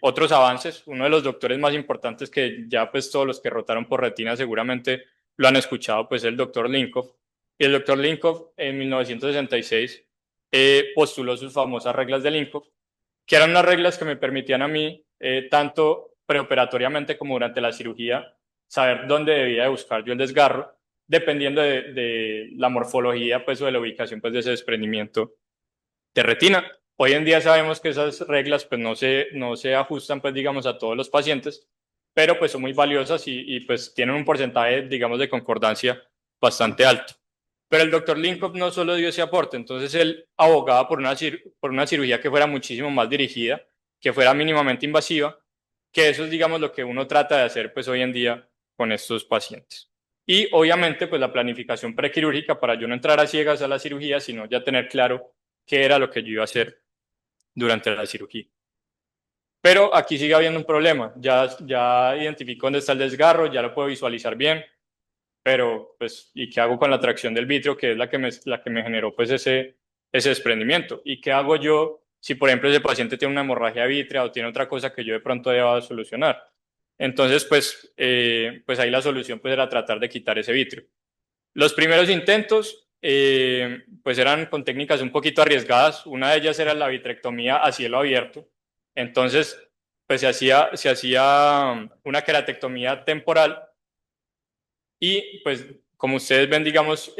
otros avances. Uno de los doctores más importantes que ya pues todos los que rotaron por retina seguramente lo han escuchado, pues el doctor Linkoff. Y el doctor Linkoff en 1966 postuló sus famosas reglas de Linkoff, que eran unas reglas que me permitían a mí, tanto preoperatoriamente como durante la cirugía, saber dónde debía de buscar yo el desgarro, dependiendo de la morfología pues, o de la ubicación pues, de ese desprendimiento de retina. Hoy en día sabemos que esas reglas pues no se ajustan pues digamos a todos los pacientes, pero pues son muy valiosas y pues tienen un porcentaje digamos de concordancia bastante alto. Pero el doctor Linkoff no solo dio ese aporte, entonces él abogaba por una cirugía que fuera muchísimo más dirigida, que fuera mínimamente invasiva, que eso es digamos lo que uno trata de hacer pues hoy en día con estos pacientes. Y obviamente pues la planificación prequirúrgica para yo no entrar a ciegas a la cirugía, sino ya tener claro qué era lo que yo iba a hacer durante la cirugía. Pero aquí sigue habiendo un problema. Ya identifico dónde está el desgarro, ya lo puedo visualizar bien, pero pues, ¿y qué hago con la tracción del vitrio, que es la que me generó pues ese desprendimiento? ¿Y qué hago yo si, por ejemplo, ese paciente tiene una hemorragia vítrea o tiene otra cosa que yo de pronto deba solucionar? Entonces, pues ahí la solución pues era tratar de quitar ese vitrio. Los primeros intentos, pues eran con técnicas un poquito arriesgadas. Una de ellas era la vitrectomía a cielo abierto. Entonces, pues se hacía una queratectomía temporal y pues como ustedes ven, digamos,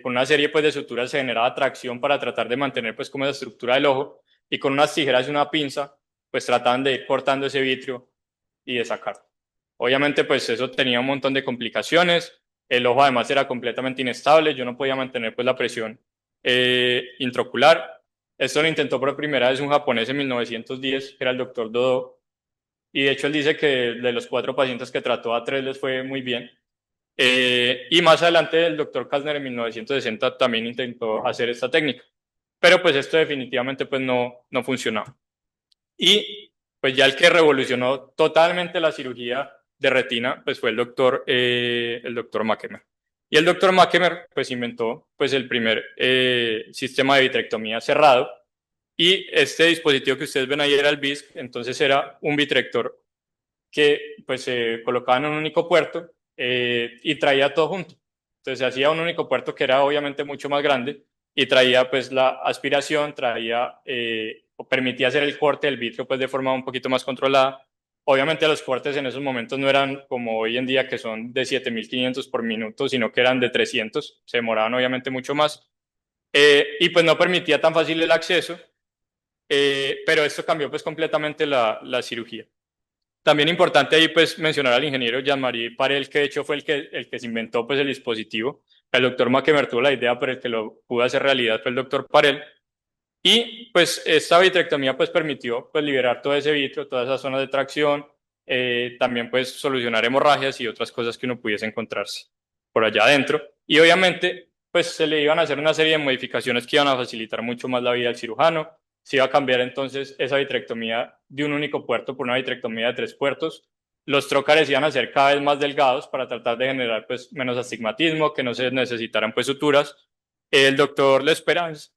con una serie pues de suturas se generaba tracción para tratar de mantener pues como esa estructura del ojo y con unas tijeras y una pinza pues trataban de ir cortando ese vitrio y de sacarlo. Obviamente pues eso tenía un montón de complicaciones, el ojo además era completamente inestable, yo no podía mantener pues la presión intraocular. Esto lo intentó por primera vez un japonés en 1910, que era el doctor Dodo, y de hecho él dice que de los 4 pacientes que trató a 3 les fue muy bien. Y más adelante el doctor Kastner en 1960 también intentó hacer esta técnica, pero pues esto definitivamente pues no funcionó. Y pues ya el que revolucionó totalmente la cirugía de retina pues fue el doctor Mackemer. Y el doctor Mackemer pues inventó pues el primer sistema de vitrectomía cerrado, y este dispositivo que ustedes ven ahí era el BISC. Entonces era un vitrector que pues se colocaba en un único puerto y traía todo junto. Entonces se hacía un único puerto que era obviamente mucho más grande y traía pues la aspiración, traía o permitía hacer el corte del vitrio pues de forma un poquito más controlada. Obviamente los cortes en esos momentos no eran como hoy en día que son de 7.500 por minuto, sino que eran de 300, se demoraban obviamente mucho más. Y pues no permitía tan fácil el acceso, pero esto cambió pues completamente la cirugía. También importante ahí pues mencionar al ingeniero Jean-Marie Parel, que de hecho fue el que se inventó pues el dispositivo. El doctor Maquemer tuvo la idea, pero el que lo pudo hacer realidad fue el doctor Parel. Y pues esta vitrectomía pues permitió pues liberar todo ese vitrio, todas esas zonas de tracción, también pues solucionar hemorragias y otras cosas que uno pudiese encontrarse por allá adentro. Y obviamente pues se le iban a hacer una serie de modificaciones que iban a facilitar mucho más la vida del cirujano. Se iba a cambiar entonces esa vitrectomía de un único puerto por una vitrectomía de 3 puertos. Los trócares iban a ser cada vez más delgados para tratar de generar pues menos astigmatismo, que no se necesitaran pues suturas. El doctor Lesperance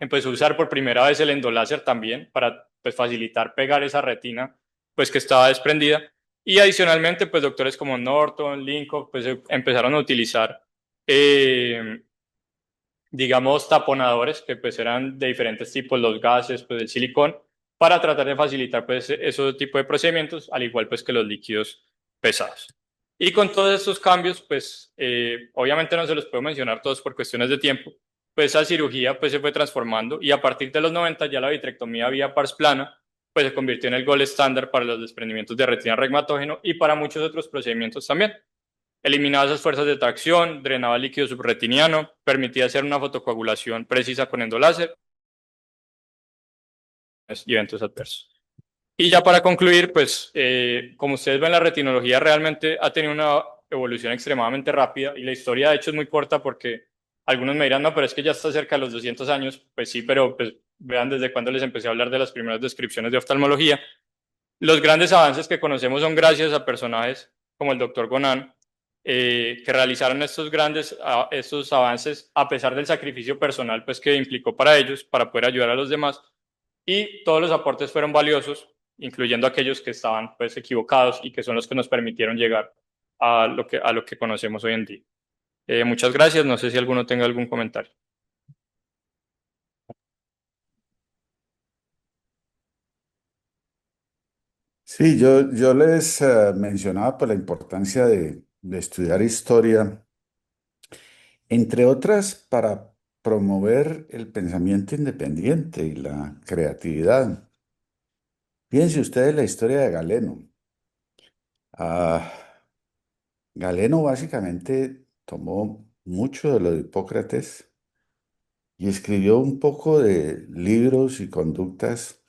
empezó a usar por primera vez el endoláser también para pues, facilitar pegar esa retina pues que estaba desprendida. Y adicionalmente, pues doctores como Norton, Lincoln, pues empezaron a utilizar, eh, digamos, taponadores que pues eran de diferentes tipos, los gases, pues el silicón, para tratar de facilitar pues ese tipo de procedimientos, al igual pues que los líquidos pesados. Y con todos estos cambios, pues obviamente no se los puedo mencionar todos por cuestiones de tiempo, pues esa cirugía pues se fue transformando y a partir de los 90 ya la vitrectomía vía pars plana pues se convirtió en el gold estándar para los desprendimientos de retina regmatógeno y para muchos otros procedimientos también. Eliminaba esas fuerzas de tracción, drenaba el líquido subretiniano, permitía hacer una fotocoagulación precisa con endoláser y eventos adversos. Y ya para concluir, pues como ustedes ven, la retinología realmente ha tenido una evolución extremadamente rápida y la historia de hecho es muy corta porque algunos me dirán, no, pero es que ya está cerca de los 200 años. Pues sí, pero pues vean desde cuándo les empecé a hablar de las primeras descripciones de oftalmología. Los grandes avances que conocemos son gracias a personajes como el doctor Gonan, que realizaron estos avances a pesar del sacrificio personal pues, que implicó para ellos, para poder ayudar a los demás. Y todos los aportes fueron valiosos, incluyendo aquellos que estaban pues, equivocados y que son los que nos permitieron llegar a lo que conocemos hoy en día. Muchas gracias. No sé si alguno tenga algún comentario. Sí, yo les mencionaba por la importancia de estudiar historia, entre otras para promover el pensamiento independiente y la creatividad. Fíjense ustedes la historia de Galeno. Ah, Galeno básicamente tomó mucho de lo de Hipócrates y escribió un poco de libros y conductas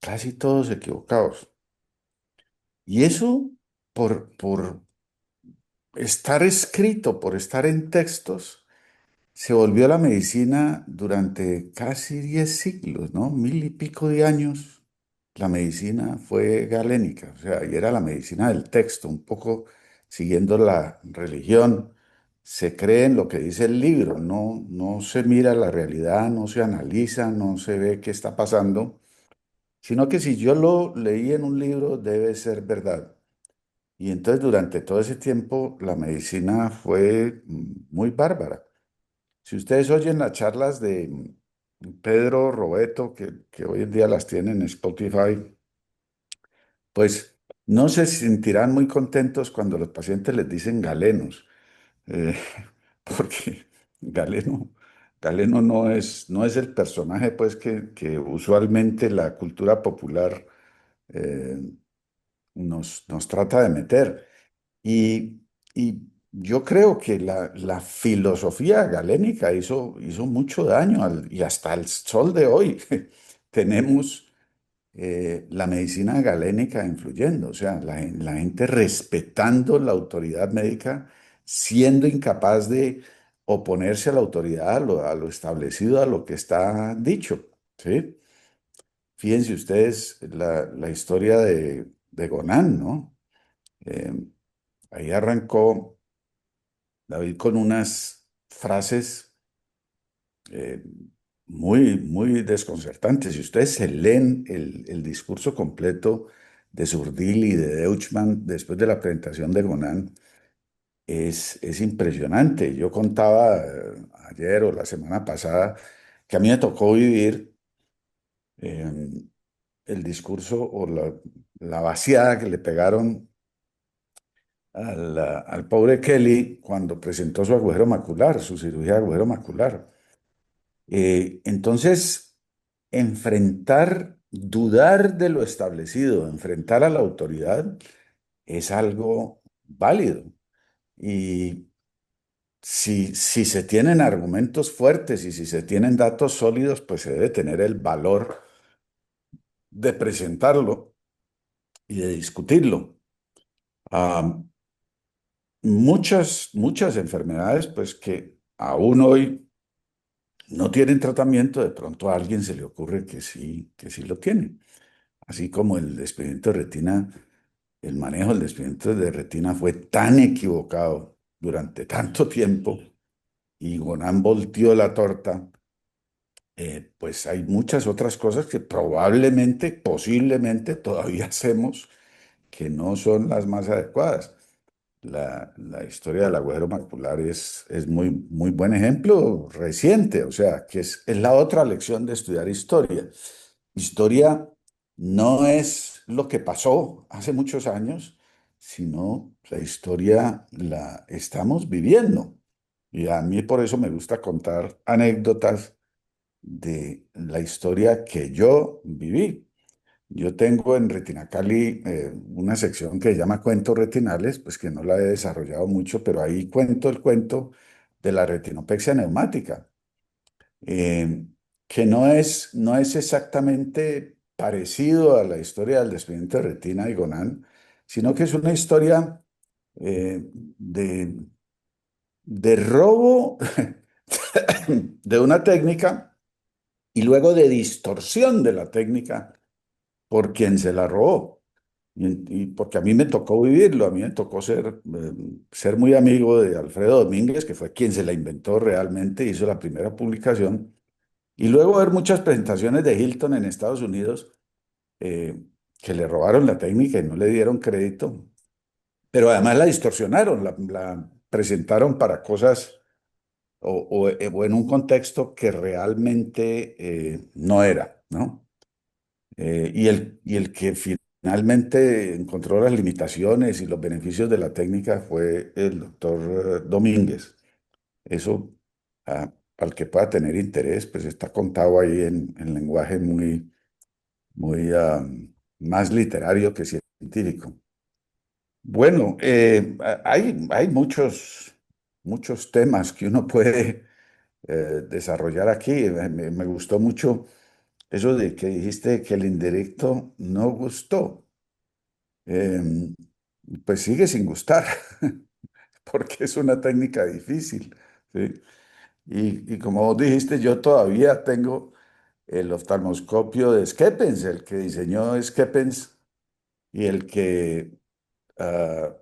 casi todos equivocados. Y eso por estar escrito, por estar en textos, se volvió la medicina durante casi 10 siglos, ¿no? Mil y pico de años. La medicina fue galénica, o sea, y era la medicina del texto, un poco siguiendo la religión. Se cree en lo que dice el libro, no se mira la realidad, no se analiza, no se ve qué está pasando, sino que si yo lo leí en un libro, debe ser verdad. Y entonces durante todo ese tiempo la medicina fue muy bárbara. Si ustedes oyen las charlas de Pedro Robeto, que hoy en día las tienen en Spotify, pues no se sentirán muy contentos cuando los pacientes les dicen galenos, eh, porque Galeno, Galeno no es el personaje pues, que usualmente la cultura popular eh, nos trata de meter. Y yo creo que la filosofía galénica hizo mucho daño y hasta el sol de hoy tenemos la medicina galénica influyendo, o sea, la gente respetando la autoridad médica, siendo incapaz de oponerse a la autoridad, a lo establecido, a lo que está dicho, ¿sí? Fíjense ustedes la historia de Gonán, ¿no? Eh, Ahí arrancó David con unas frases eh, muy desconcertantes. Si ustedes se leen el discurso completo de Zurdil y de Deutschmann después de la presentación de Gonan, es impresionante. Yo contaba ayer o la semana pasada que a mí me tocó vivir eh, el discurso o la vaciada que le pegaron al pobre Kelly cuando presentó su agujero macular, su cirugía de agujero macular. Entonces, enfrentar, dudar de lo establecido, enfrentar a la autoridad es algo válido. Y si se tienen argumentos fuertes y si se tienen datos sólidos, pues se debe tener el valor de presentarlo y de discutirlo. Ah, muchas enfermedades, pues que aún hoy no tienen tratamiento, de pronto a alguien se le ocurre que sí lo tiene. Así como el desprendimiento de retina, el manejo del desprendimiento de retina fue tan equivocado durante tanto tiempo y Gonán volteó la torta, pues hay muchas otras cosas que probablemente, posiblemente todavía hacemos que no son las más adecuadas. La historia del agujero macular es muy, muy buen ejemplo reciente, o sea, que es la otra lección de estudiar historia. Historia no es lo que pasó hace muchos años, sino la historia la estamos viviendo. Y a mí por eso me gusta contar anécdotas de la historia que yo viví. Yo tengo en Retina Cali una sección que se llama Cuentos Retinales, pues que no la he desarrollado mucho, pero ahí cuento el cuento de la retinopexia neumática, eh, que no es exactamente parecido a la historia del desprendimiento de retina y Gonán, sino que es una historia de robo de una técnica y luego de distorsión de la técnica por quien se la robó. Y porque a mí me tocó vivirlo, a mí me tocó ser muy amigo de Alfredo Domínguez, que fue quien se la inventó realmente, hizo la primera publicación, y luego ver muchas presentaciones de Hilton en Estados Unidos eh, que le robaron la técnica y no le dieron crédito, pero además la distorsionaron, la presentaron para cosas o en un contexto que realmente no era, ¿no? Y el que finalmente encontró las limitaciones y los beneficios de la técnica fue el doctor Domínguez. Eso, al que pueda tener interés, pues está contado ahí en lenguaje muy, muy más literario que científico. Bueno, hay muchos temas que uno puede desarrollar aquí. Me gustó mucho eso de que dijiste que el indirecto no gustó. Eh, pues sigue sin gustar, porque es una técnica difícil, ¿sí? Y como vos dijiste, yo todavía tengo el oftalmoscopio de Skepens, el que diseñó Skepens y ah,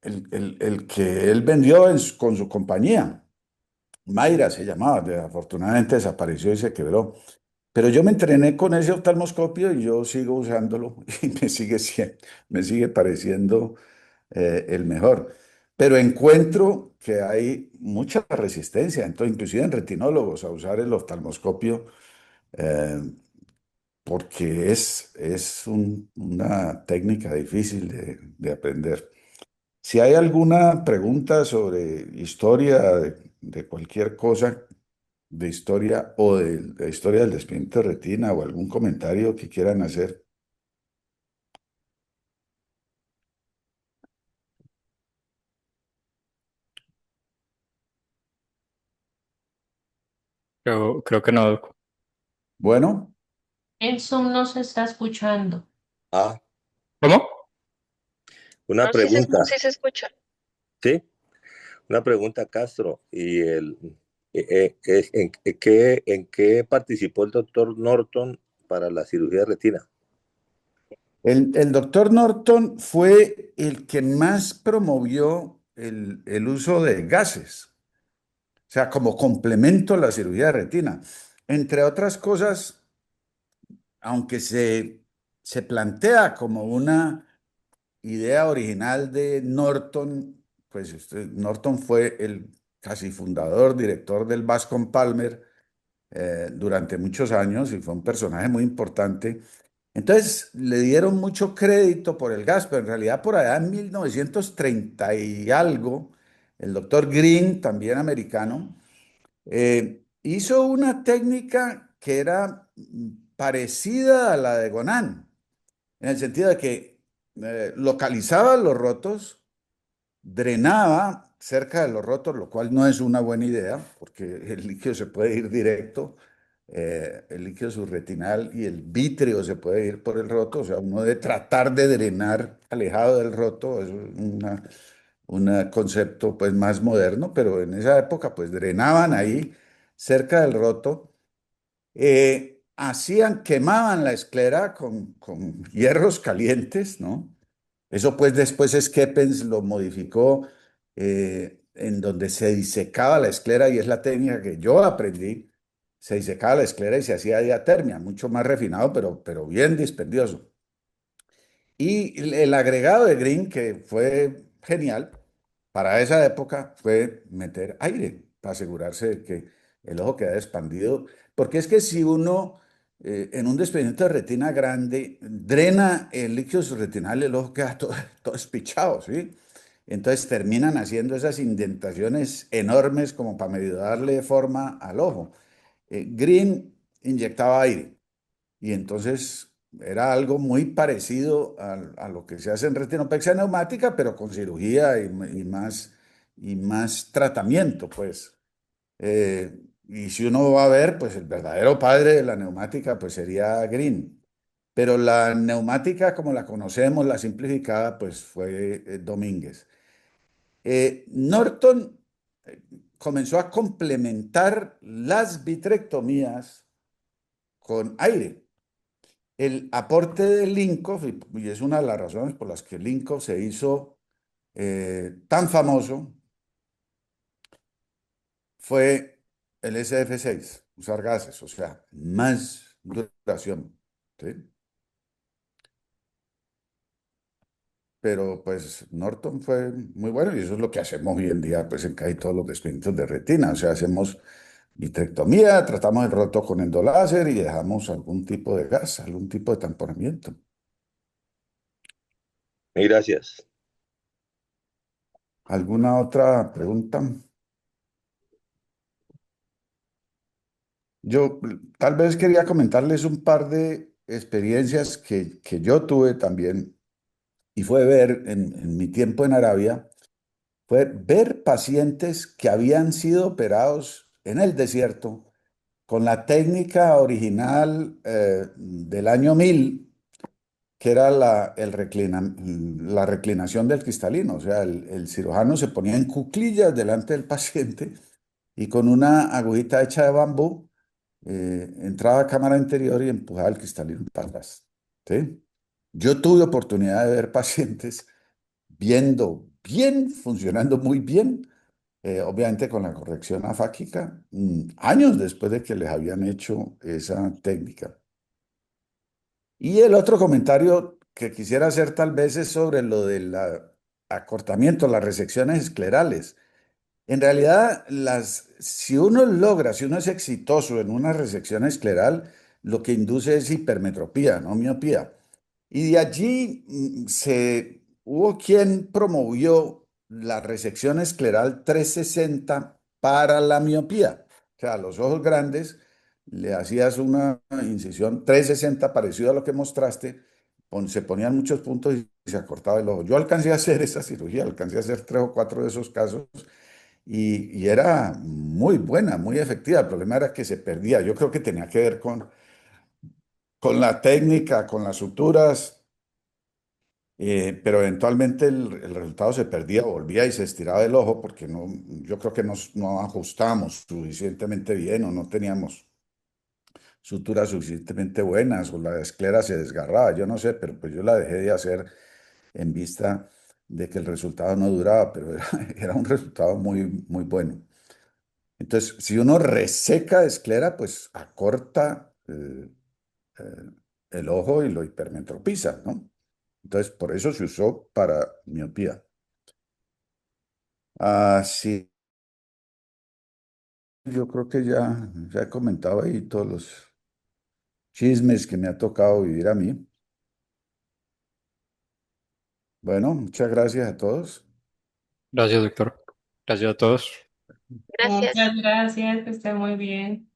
el que él vendió con su compañía. Mayra se llamaba, afortunadamente desapareció y se quebró. Pero yo me entrené con ese oftalmoscopio y yo sigo usándolo y me sigue pareciendo el mejor. Pero encuentro que hay mucha resistencia, entonces, inclusive en retinólogos, a usar el oftalmoscopio eh, porque una técnica difícil de aprender. Si hay alguna pregunta sobre historia de cualquier cosa, de historia o de historia del desprendimiento de retina o algún comentario que quieran hacer. Creo que no. Bueno, En Zoom no se está escuchando. Ah, ¿Cómo? una pregunta, Sí se escucha. ¿sí? Una pregunta, Castro. ¿En qué participó el doctor Norton para la cirugía de retina? el doctor Norton fue el que más promovió el uso de gases, o sea, como complemento a la cirugía de retina. Entre otras cosas, aunque se plantea como una idea original de Norton, pues Norton fue el casi fundador, director del Bascom Palmer durante muchos años y fue un personaje muy importante. Entonces le dieron mucho crédito por el gas, pero en realidad por allá en 1930 y algo, el doctor Green, también americano, hizo una técnica que era parecida a la de Gonan, en el sentido de que localizaba los rotos, drenaba cerca de los rotos, lo cual no es una buena idea, porque el líquido se puede ir directo, el líquido subretinal y el vítreo se puede ir por el roto, o sea, uno debe tratar de drenar alejado del roto, es un concepto pues más moderno, pero en esa época pues drenaban ahí cerca del roto, quemaban la esclera con hierros calientes, ¿no? Eso pues después Skepens lo modificó en donde se disecaba la esclera y es la técnica que yo aprendí. Se disecaba la esclera y se hacía diatermia, mucho más refinado, pero bien dispendioso. Y el agregado de Green, que fue genial para esa época, fue meter aire para asegurarse de que el ojo queda expandido. Porque es que si uno en un desprendimiento de retina grande drena el líquido subretinal, el ojo queda todo, todo espichado, ¿sí? Entonces terminan haciendo esas indentaciones enormes como para medio darle forma al ojo. Green inyectaba aire. Y entonces era algo muy parecido a lo que se hace en retinopexia neumática, pero con cirugía y más tratamiento, pues. Y si uno va a ver, pues el verdadero padre de la neumática, pues sería Green. Pero la neumática como la conocemos, la simplificada, pues fue Domínguez. Norton eh, comenzó a complementar las vitrectomías con aire. El aporte de Linkoff, y es una de las razones por las que Linkoff se hizo tan famoso, fue el SF6, usar gases, o sea, más duración, ¿sí? Pero pues Norton fue muy bueno y eso es lo que hacemos hoy en día, pues en casi todos los desprendimientos de retina, o sea, hacemos vitrectomía, tratamos el roto con endoláser y dejamos algún tipo de gas, algún tipo de tamponamiento. Gracias. ¿Alguna otra pregunta? Yo tal vez quería comentarles un par de experiencias que yo tuve también y fue ver en mi tiempo en Arabia, fue ver pacientes que habían sido operados en el desierto con la técnica original del año 1000 que era la reclinación del cristalino. O sea, el cirujano se ponía en cuclillas delante del paciente y con una agujita hecha de bambú entraba a cámara interior y empujaba el cristalino para atrás. ¿Sí? Yo tuve oportunidad de ver pacientes viendo bien, funcionando muy bien, obviamente con la corrección afáquica, años después de que les habían hecho esa técnica. Y el otro comentario que quisiera hacer tal vez es sobre lo del acortamiento, las resecciones esclerales. En realidad, si uno logra, si uno es exitoso en una resección escleral, lo que induce es hipermetropía, no miopía. Y de allí hubo quien promovió la resección escleral 360 para la miopía. O sea, a los ojos grandes le hacías una incisión 360 parecido a lo que mostraste, se ponían muchos puntos y se acortaba el ojo. Yo alcancé a hacer esa cirugía, alcancé a hacer 3 o 4 de esos casos y era muy buena, muy efectiva. El problema era que se perdía. Yo creo que tenía que ver con la técnica, con las suturas, pero eventualmente el resultado se perdía, volvía y se estiraba el ojo porque no, yo creo que no ajustábamos suficientemente bien o no teníamos suturas suficientemente buenas o la esclera se desgarraba, yo no sé, pero pues yo la dejé de hacer en vista de que el resultado no duraba, pero era un resultado muy, muy bueno. Entonces, si uno reseca esclera, pues acorta el ojo y lo hipermetropiza, ¿no? Entonces, por eso se usó para miopía. Ah, sí, yo creo que ya he comentado ahí todos los chismes que me ha tocado vivir a mí. Bueno, muchas gracias a todos. Gracias, doctor. Gracias a todos. Muchas gracias, que esté muy bien.